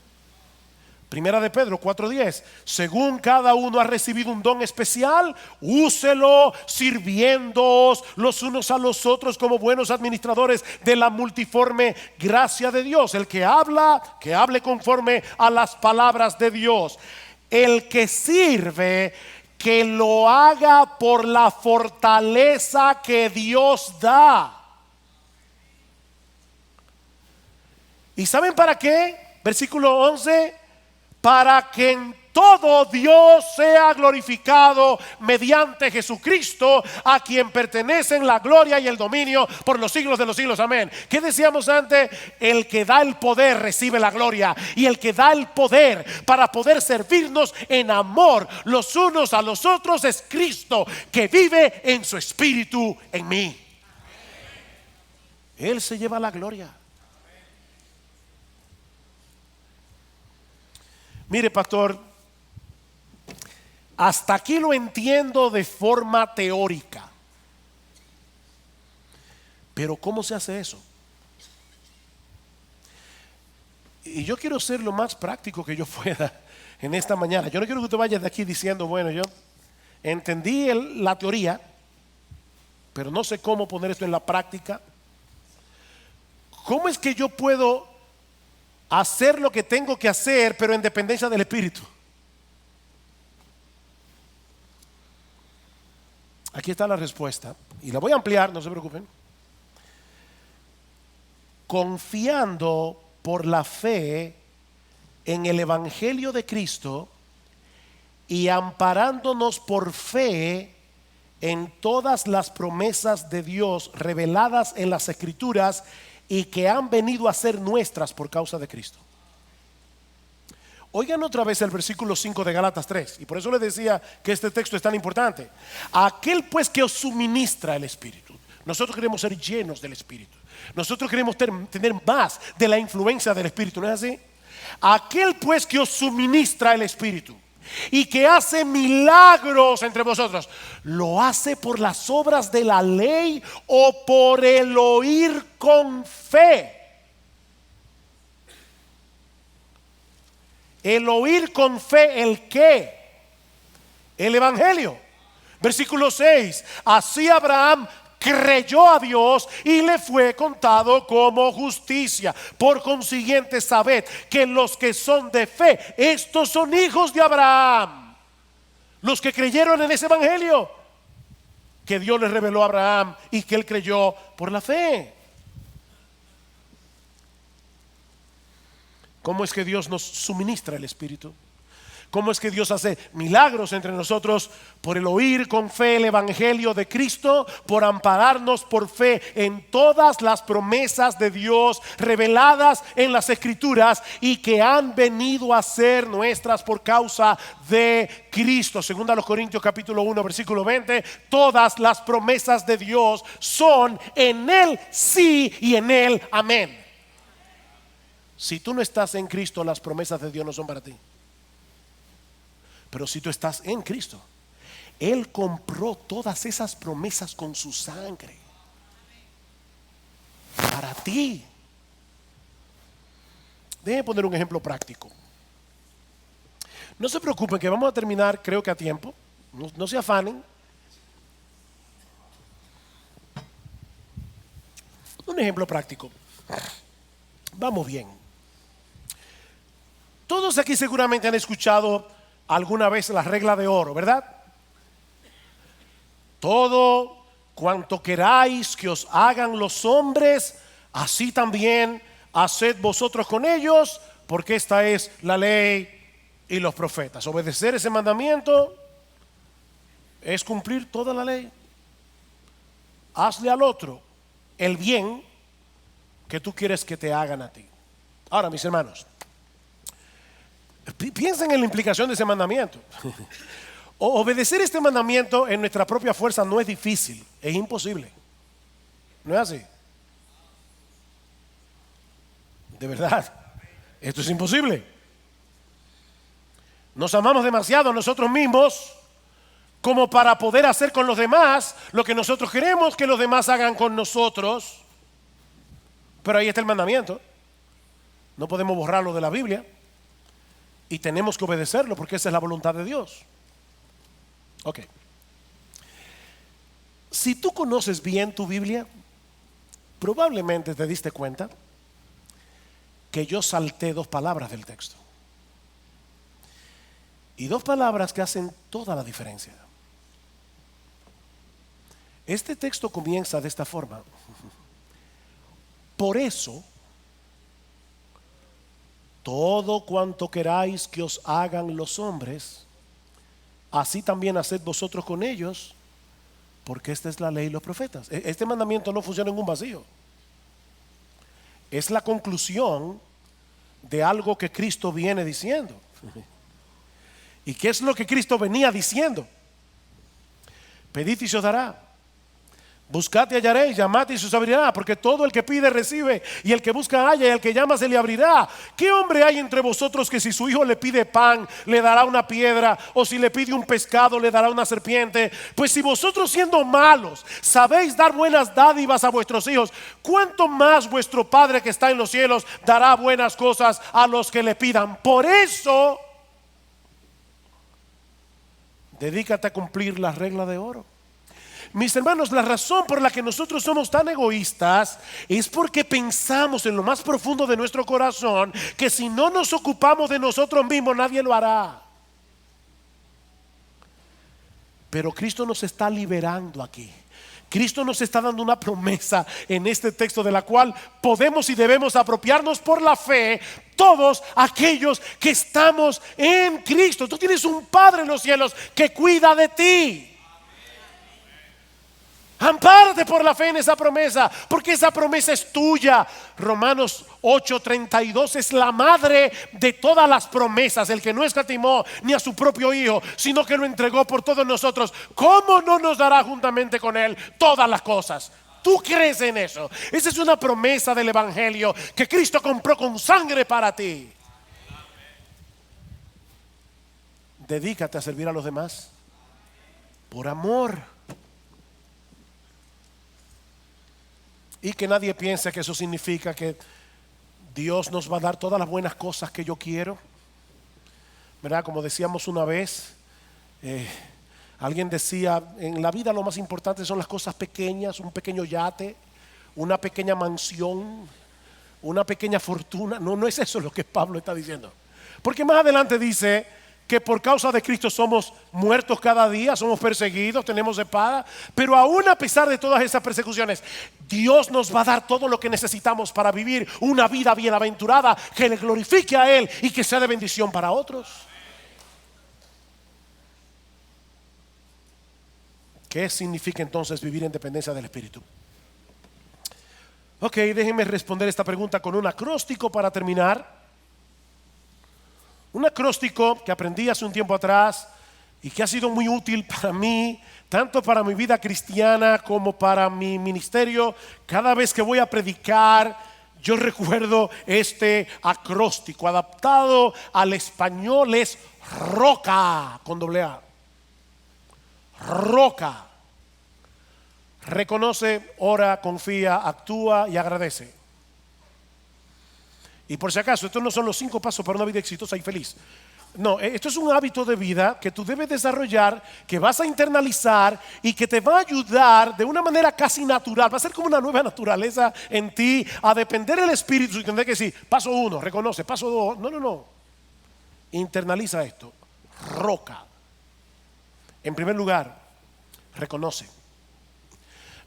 Primera de Pedro 4:10. Según cada uno ha recibido un don especial, úselo sirviéndoos los unos a los otros como buenos administradores de la multiforme gracia de Dios. El que habla, que hable conforme a las palabras de Dios. El que sirve, que lo haga por la fortaleza que Dios da. ¿Y saben para qué? Versículo 11. Para que en todo Dios sea glorificado mediante Jesucristo, a quien pertenecen la gloria y el dominio por los siglos de los siglos. Amén. ¿Qué decíamos antes? El que da el poder recibe la gloria, y el que da el poder para poder servirnos en amor los unos a los otros es Cristo, que vive en su espíritu en mí. Él se lleva la gloria. Mire, pastor, hasta aquí lo entiendo de forma teórica, pero ¿cómo se hace eso? Y yo quiero ser lo más práctico que yo pueda en esta mañana. Yo no quiero que usted vaya de aquí diciendo, bueno, yo entendí la teoría, pero no sé cómo poner esto en la práctica. ¿Cómo es que yo puedo hacer lo que tengo que hacer, pero en dependencia del Espíritu? Aquí está la respuesta, y la voy a ampliar, no se preocupen. Confiando por la fe en el Evangelio de Cristo y amparándonos por fe en todas las promesas de Dios reveladas en las Escrituras y que han venido a ser nuestras por causa de Cristo. Oigan otra vez el versículo 5 de Gálatas 3, y por eso les decía que este texto es tan importante. Aquel pues que os suministra el Espíritu. Nosotros queremos ser llenos del Espíritu. Nosotros queremos tener más de la influencia del Espíritu, ¿no es así? Aquel pues que os suministra el Espíritu y que hace milagros entre vosotros, ¿lo hace por las obras de la ley o por el oír con fe? El oír con fe, ¿el qué? El Evangelio. Versículo 6. Así Abraham creyó a Dios y le fue contado como justicia. Por consiguiente, sabed que los que son de fe, estos son hijos de Abraham. Los que creyeron en ese Evangelio que Dios les reveló a Abraham y que él creyó por la fe. ¿Cómo es que Dios nos suministra el Espíritu? ¿Cómo es que Dios hace milagros entre nosotros? Por el oír con fe el Evangelio de Cristo, por ampararnos por fe en todas las promesas de Dios reveladas en las Escrituras y que han venido a ser nuestras por causa de Cristo. Segunda a los Corintios capítulo 1 versículo 20. Todas las promesas de Dios son en Él sí y en Él amén. Si tú no estás en Cristo, las promesas de Dios no son para ti. Pero si tú estás en Cristo, Él compró todas esas promesas con su sangre para ti. Déjenme poner un ejemplo práctico. No se preocupen que vamos a terminar, creo que a tiempo. No se afanen. Un ejemplo práctico. Vamos bien. Todos aquí seguramente han escuchado alguna vez la regla de oro, ¿verdad? Todo cuanto queráis que os hagan los hombres, así también haced vosotros con ellos, porque esta es la ley y los profetas. Obedecer ese mandamiento es cumplir toda la ley. Hazle al otro el bien que tú quieres que te hagan a ti. Ahora, mis hermanos, piensen en la implicación de ese mandamiento. Obedecer este mandamiento en nuestra propia fuerza no es difícil, es imposible. ¿No es así? De verdad, esto es imposible. Nos amamos demasiado a nosotros mismos como para poder hacer con los demás lo que nosotros queremos que los demás hagan con nosotros. Pero ahí está el mandamiento. No podemos borrarlo de la Biblia y tenemos que obedecerlo porque esa es la voluntad de Dios. Ok. Si tú conoces bien tu Biblia, probablemente te diste cuenta que yo salté 2 palabras del texto. Y 2 palabras que hacen toda la diferencia. Este texto comienza de esta forma. Por eso, todo cuanto queráis que os hagan los hombres, así también haced vosotros con ellos, porque esta es la ley y los profetas. Este mandamiento no funciona en un vacío. Es la conclusión de algo que Cristo viene diciendo. ¿Y qué es lo que Cristo venía diciendo? Pedid y se os dará. Buscad y hallaréis, llamad y se os abrirá, porque todo el que pide recibe, y el que busca halla, y el que llama se le abrirá. ¿Qué hombre hay entre vosotros que si su hijo le pide pan, le dará una piedra, o si le pide un pescado, le dará una serpiente? Pues si vosotros, siendo malos, sabéis dar buenas dádivas a vuestros hijos, ¿cuánto más vuestro Padre que está en los cielos dará buenas cosas a los que le pidan? Por eso, dedícate a cumplir la regla de oro. Mis hermanos, la razón por la que nosotros somos tan egoístas es porque pensamos en lo más profundo de nuestro corazón que si no nos ocupamos de nosotros mismos, nadie lo hará. Pero Cristo nos está liberando aquí. Cristo nos está dando una promesa en este texto de la cual podemos y debemos apropiarnos por la fe todos aquellos que estamos en Cristo. Tú tienes un Padre en los cielos que cuida de ti. Ampárate por la fe en esa promesa, porque esa promesa es tuya. Romanos 8:32 es la madre de todas las promesas. El que no escatimó ni a su propio Hijo, sino que lo entregó por todos nosotros, ¿cómo no nos dará juntamente con Él todas las cosas? ¿Tú crees en eso? Esa es una promesa del Evangelio que Cristo compró con sangre para ti. Dedícate a servir a los demás por amor. Y que nadie piense que eso significa que Dios nos va a dar todas las buenas cosas que yo quiero. ¿Verdad? Como decíamos una vez, alguien decía, en la vida lo más importante son las cosas pequeñas, un pequeño yate, una pequeña mansión, una pequeña fortuna. No es eso lo que Pablo está diciendo. Porque más adelante dice que por causa de Cristo somos muertos cada día, somos perseguidos, tenemos espada, pero aún a pesar de todas esas persecuciones, Dios nos va a dar todo lo que necesitamos para vivir una vida bienaventurada que le glorifique a Él y que sea de bendición para otros. ¿Qué significa entonces vivir en dependencia del Espíritu? Ok, déjenme responder esta pregunta con un acróstico para terminar. Un acróstico que aprendí hace un tiempo atrás y que ha sido muy útil para mí, tanto para mi vida cristiana como para mi ministerio. Cada vez que voy a predicar, yo recuerdo este acróstico. Adaptado al español es ROCA, con doble A. ROCA. Reconoce, ora, confía, actúa y agradece. Y por si acaso, estos no son los 5 pasos para una vida exitosa y feliz. No, esto es un hábito de vida que tú debes desarrollar, que vas a internalizar y que te va a ayudar de una manera casi natural. Va a ser como una nueva naturaleza en ti, a depender del Espíritu y tener que decir, paso 1, reconoce, paso 2. No. Internaliza esto. ROCA. En primer lugar, reconoce.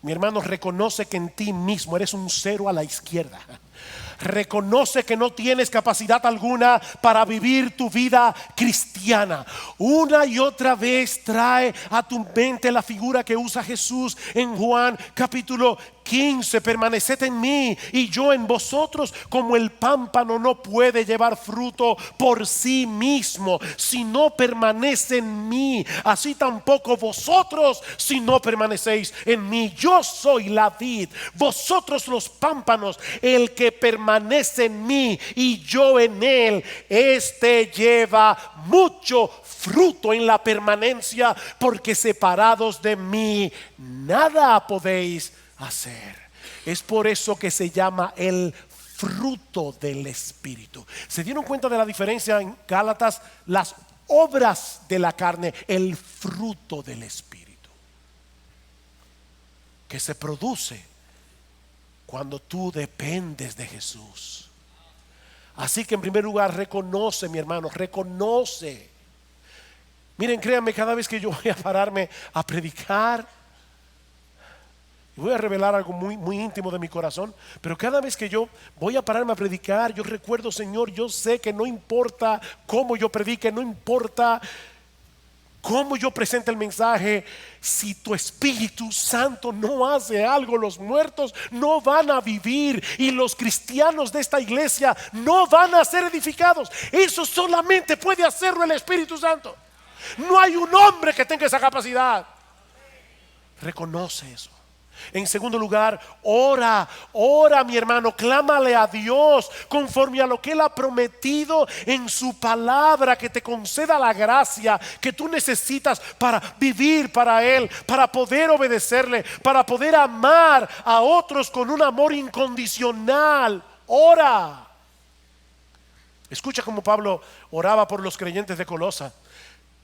Mi hermano, reconoce que en ti mismo eres un 0 a la izquierda. Reconoce que no tienes capacidad alguna para vivir tu vida cristiana. cristiana una y otra vez trae a tu mente la figura que usa Jesús en Juan capítulo 15: permaneced en mí y yo en vosotros. Como el pámpano no puede llevar fruto por sí mismo si no permanece en mí, así tampoco vosotros si no permanecéis en mí. Yo soy la vid, vosotros los pámpanos. El que permanece en mí y yo en él, este lleva mucho fruto en la permanencia, porque separados de mí nada podéis hacer. Es por eso que se llama el fruto del Espíritu. ¿Se dieron cuenta de la diferencia en Gálatas? Las obras de la carne, el fruto del Espíritu, que se produce cuando tú dependes de Jesús. Así que en primer lugar, reconoce, mi hermano, reconoce. Miren, créanme, cada vez que yo voy a pararme a predicar, voy a revelar algo muy íntimo de mi corazón, pero cada vez que yo voy a pararme a predicar, yo recuerdo: Señor, yo sé que no importa cómo yo predique, no importa cómo yo presente el mensaje, si tu Espíritu Santo no hace algo, los muertos no van a vivir y los cristianos de esta iglesia no van a ser edificados. Eso solamente puede hacerlo el Espíritu Santo. No hay un hombre que tenga esa capacidad. Reconoce eso. En segundo lugar, ora, mi hermano, clámale a Dios conforme a lo que Él ha prometido en su palabra, que te conceda la gracia que tú necesitas para vivir para Él, para poder obedecerle, para poder amar a otros con un amor incondicional. Ora. Escucha cómo Pablo oraba por los creyentes de Colosa.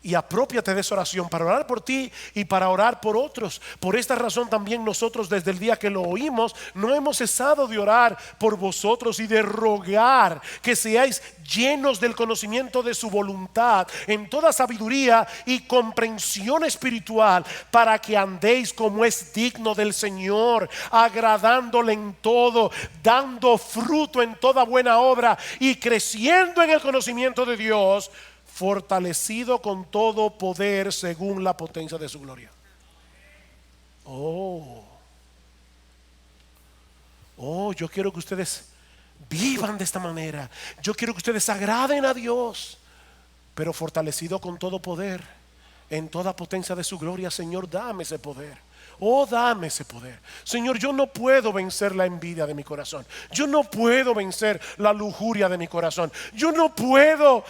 Y apropiate de esa oración para orar por ti y para orar por otros. Por esta razón también nosotros, desde el día que lo oímos, no hemos cesado de orar por vosotros y de rogar que seáis llenos del conocimiento de su voluntad, en toda sabiduría y comprensión espiritual, para que andéis como es digno del Señor, agradándole en todo, dando fruto en toda buena obra y creciendo en el conocimiento de Dios, fortalecido con todo poder según la potencia de su gloria. Yo quiero que ustedes vivan de esta manera. Yo quiero que ustedes agraden a Dios, pero fortalecido con todo poder en toda potencia de su gloria. Señor, dame ese poder. Dame ese poder. Señor, yo no puedo vencer la envidia de mi corazón. Yo no puedo vencer la lujuria de mi corazón. Yo no puedo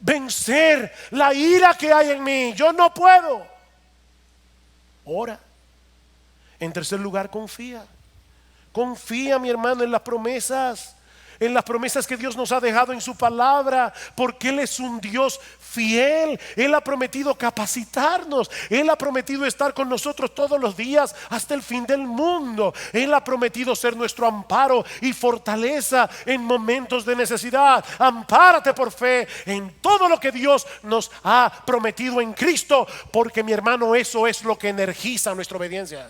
vencer la ira que hay en mí. Yo no puedo. Ora. En tercer lugar, confía. Confía, mi hermano, en las promesas. En las promesas que Dios nos ha dejado en su palabra, porque Él es un Dios fiel. Él ha prometido capacitarnos. Él ha prometido estar con nosotros todos los días hasta el fin del mundo. Él ha prometido ser nuestro amparo y fortaleza en momentos de necesidad. Ampárate por fe en todo lo que Dios nos ha prometido en Cristo, porque, mi hermano, eso es lo que energiza nuestra obediencia.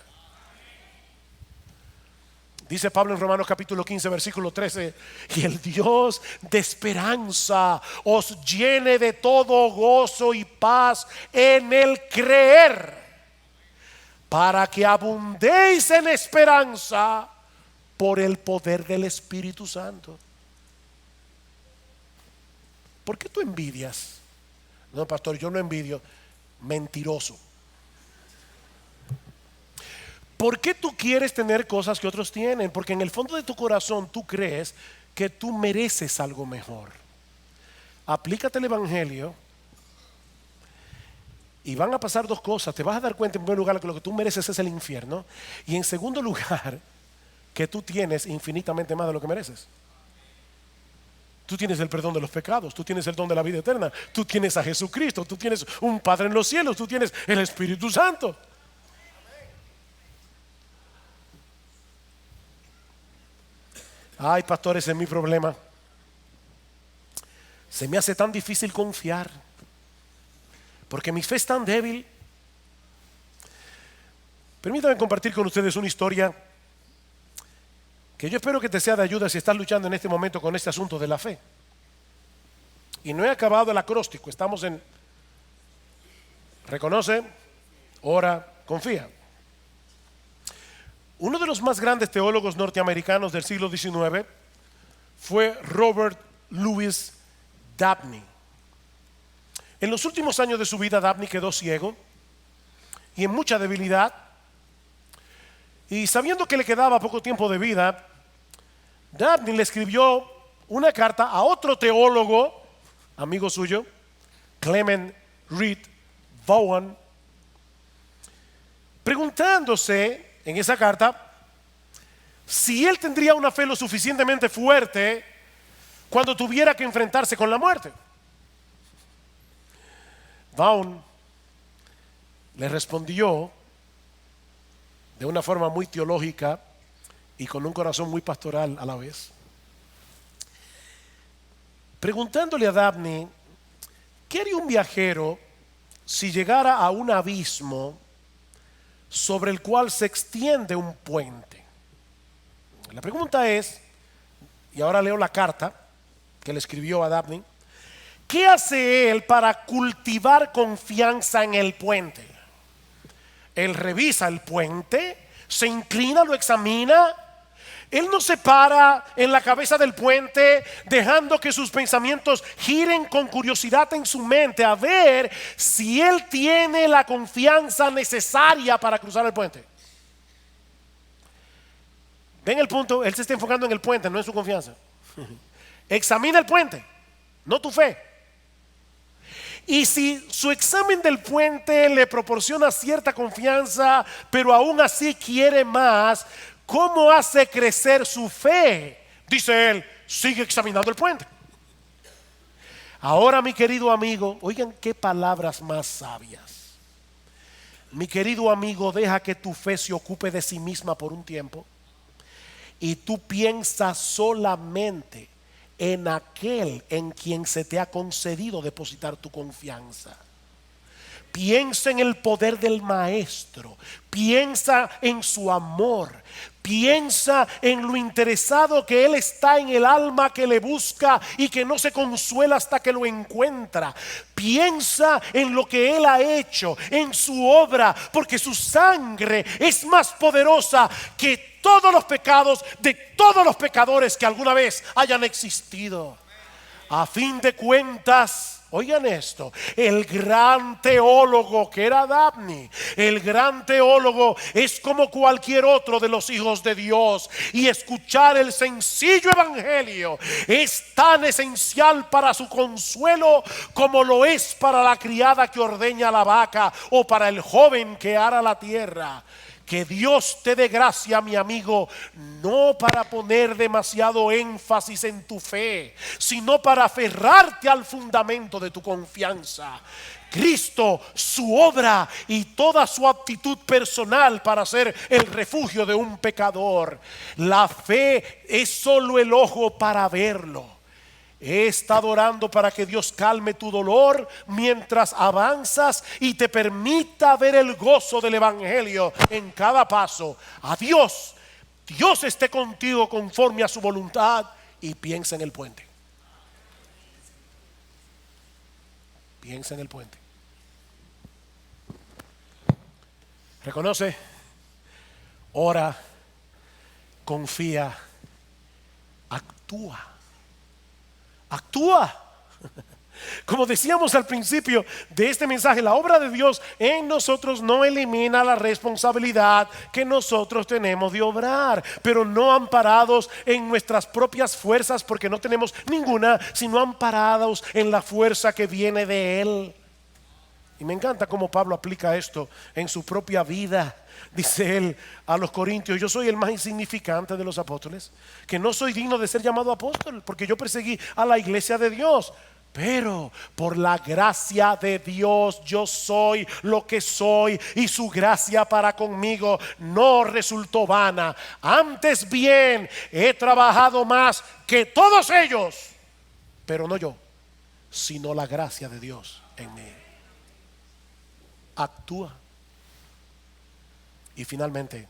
Dice Pablo en Romanos capítulo 15 versículo 13: y el Dios de esperanza os llene de todo gozo y paz en el creer, para que abundéis en esperanza por el poder del Espíritu Santo. ¿Por qué tú envidias? No, pastor, yo no envidio. Mentiroso. ¿Por qué tú quieres tener cosas que otros tienen? Porque en el fondo de tu corazón tú crees que tú mereces algo mejor. Aplícate el evangelio y van a pasar dos cosas. Te vas a dar cuenta, en primer lugar, que lo que tú mereces es el infierno, y en segundo lugar, que tú tienes infinitamente más de lo que mereces. Tú tienes el perdón de los pecados, tú tienes el don de la vida eterna, tú tienes a Jesucristo, tú tienes un Padre en los cielos, tú tienes el Espíritu Santo. Ay, pastor, ese es mi problema. Se me hace tan difícil confiar, porque mi fe es tan débil. Permítanme compartir con ustedes una historia que yo espero que te sea de ayuda si estás luchando en este momento con este asunto de la fe. Y no he acabado el acróstico, estamos en Reconoce, ora, confía. Uno de los más grandes teólogos norteamericanos del siglo XIX fue Robert Louis Dabney. En los últimos años de su vida, Dabney quedó ciego y en mucha debilidad. Y sabiendo que le quedaba poco tiempo de vida, Dabney le escribió una carta a otro teólogo, amigo suyo, Clement Reed Vaughan, preguntándose en esa carta si él tendría una fe lo suficientemente fuerte cuando tuviera que enfrentarse con la muerte. Vaughan le respondió de una forma muy teológica y con un corazón muy pastoral a la vez, preguntándole a Dabney qué haría un viajero si llegara a un abismo sobre el cual se extiende un puente. La pregunta es, y ahora leo la carta que le escribió a Dabney, ¿qué hace él para cultivar confianza en el puente? Él revisa el puente, se inclina, lo examina. Él no se para en la cabeza del puente dejando que sus pensamientos giren con curiosidad en su mente a ver si él tiene la confianza necesaria para cruzar el puente. ¿Ven el punto? Él se está enfocando en el puente, no en su confianza. Examina el puente, no tu fe. Y si su examen del puente le proporciona cierta confianza, pero aún así quiere más, ¿cómo hace crecer su fe? Dice él, sigue examinando el puente. Ahora, mi querido amigo, oigan qué palabras más sabias. Mi querido amigo, deja que tu fe se ocupe de sí misma por un tiempo y tú piensas solamente en aquel en quien se te ha concedido depositar tu confianza. Piensa en el poder del Maestro, piensa en su amor, piensa en lo interesado que Él está en el alma que le busca y que no se consuela hasta que lo encuentra. Piensa en lo que Él ha hecho, en su obra, porque su sangre es más poderosa que todos los pecados de todos los pecadores que alguna vez hayan existido. A fin de cuentas, oigan esto, el gran teólogo que era Dabney, el gran teólogo es como cualquier otro de los hijos de Dios, y escuchar el sencillo evangelio es tan esencial para su consuelo como lo es para la criada que ordeña la vaca o para el joven que ara la tierra. Que Dios te dé gracia, mi amigo, no para poner demasiado énfasis en tu fe, sino para aferrarte al fundamento de tu confianza. Cristo, su obra y toda su aptitud personal para ser el refugio de un pecador. La fe es solo el ojo para verlo. He estado orando para que Dios calme tu dolor mientras avanzas y te permita ver el gozo del evangelio en cada paso. Adiós. Dios esté contigo conforme a su voluntad y piensa en el puente. Piensa en el puente. Reconoce, ora, confía, actúa. Actúa. Como decíamos al principio de este mensaje, la obra de Dios en nosotros no elimina la responsabilidad que nosotros tenemos de obrar, pero no amparados en nuestras propias fuerzas, porque no tenemos ninguna, sino amparados en la fuerza que viene de Él. Y me encanta cómo Pablo aplica esto en su propia vida. Dice él a los corintios: yo soy el más insignificante de los apóstoles, que no soy digno de ser llamado apóstol, porque yo perseguí a la iglesia de Dios. Pero por la gracia de Dios yo soy lo que soy, y su gracia para conmigo no resultó vana. Antes bien, he trabajado más que todos ellos, pero no yo, sino la gracia de Dios en mí. Actúa. Y finalmente,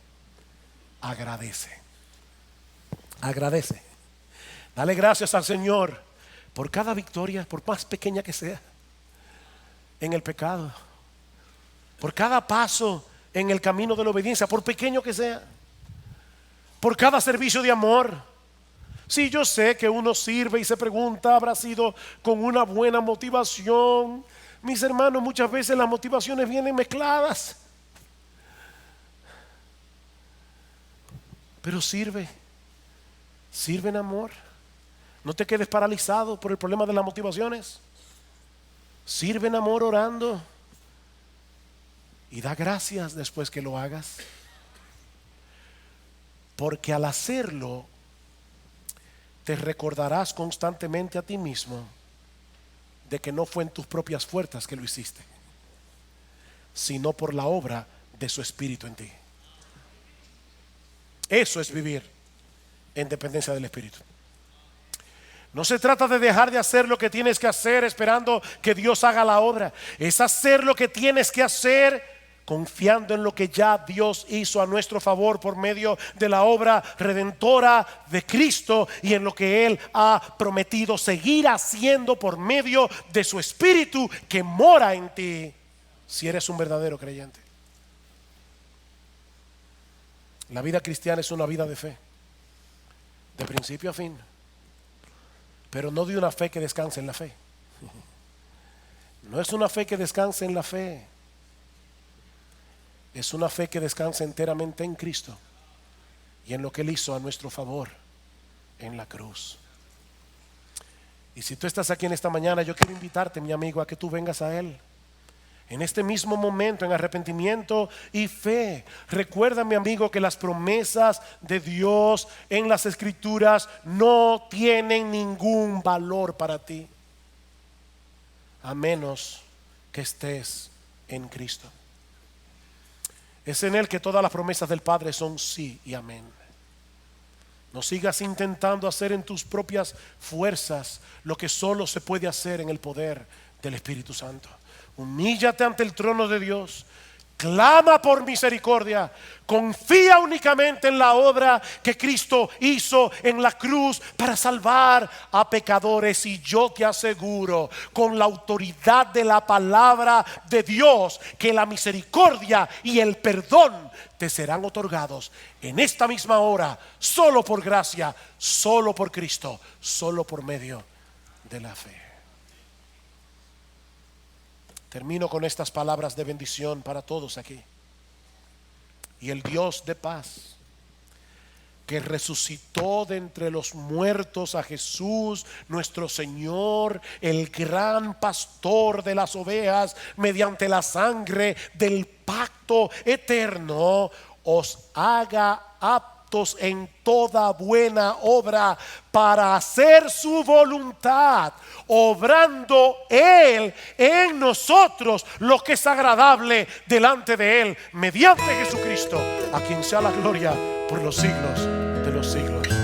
agradece. Agradece. Dale gracias al Señor por cada victoria, por más pequeña que sea, en el pecado. por cada paso en el camino de la obediencia, por pequeño que sea, por cada servicio de amor. Sí, yo sé que uno sirve y se pregunta, ¿habrá sido con una buena motivación? Mis hermanos, muchas veces las motivaciones vienen mezcladas. Pero sirve en amor. No te quedes paralizado por el problema de las motivaciones. Sirve en amor orando. Y da gracias después que lo hagas. Porque al hacerlo, te recordarás constantemente a ti mismo de que no fue en tus propias fuerzas que lo hiciste, sino por la obra de su Espíritu en ti. Eso es vivir en dependencia del Espíritu. No se trata de dejar de hacer lo que tienes que hacer esperando que Dios haga la obra. Es hacer lo que tienes que hacer confiando en lo que ya Dios hizo a nuestro favor por medio de la obra redentora de Cristo y en lo que Él ha prometido seguir haciendo por medio de su Espíritu que mora en ti, si eres un verdadero creyente. La vida cristiana es una vida de fe, de principio a fin, pero no de una fe que descanse en la fe. No es una fe que descanse en la fe. Es una fe que descansa enteramente en Cristo y en lo que Él hizo a nuestro favor en la cruz. Y si tú estás aquí en esta mañana, yo quiero invitarte, mi amigo, a que tú vengas a Él en este mismo momento, en arrepentimiento y fe. Recuerda, mi amigo, que las promesas de Dios en las Escrituras no tienen ningún valor para ti, a menos que estés en Cristo. Es en Él que todas las promesas del Padre son sí y amén. No sigas intentando hacer en tus propias fuerzas lo que solo se puede hacer en el poder del Espíritu Santo. Humíllate ante el trono de Dios. Clama por misericordia. Confía únicamente en la obra que Cristo hizo en la cruz para salvar a pecadores. Y yo te aseguro, con la autoridad de la palabra de Dios, que la misericordia y el perdón te serán otorgados en esta misma hora, solo por gracia, solo por Cristo, solo por medio de la fe. Termino con estas palabras de bendición para todos aquí. Y el Dios de paz, que resucitó de entre los muertos a Jesús, nuestro Señor, el gran pastor de las ovejas, mediante la sangre del pacto eterno, os haga aptos en toda buena obra para hacer su voluntad, obrando Él en nosotros lo que es agradable delante de Él, mediante Jesucristo, a quien sea la gloria por los siglos de los siglos.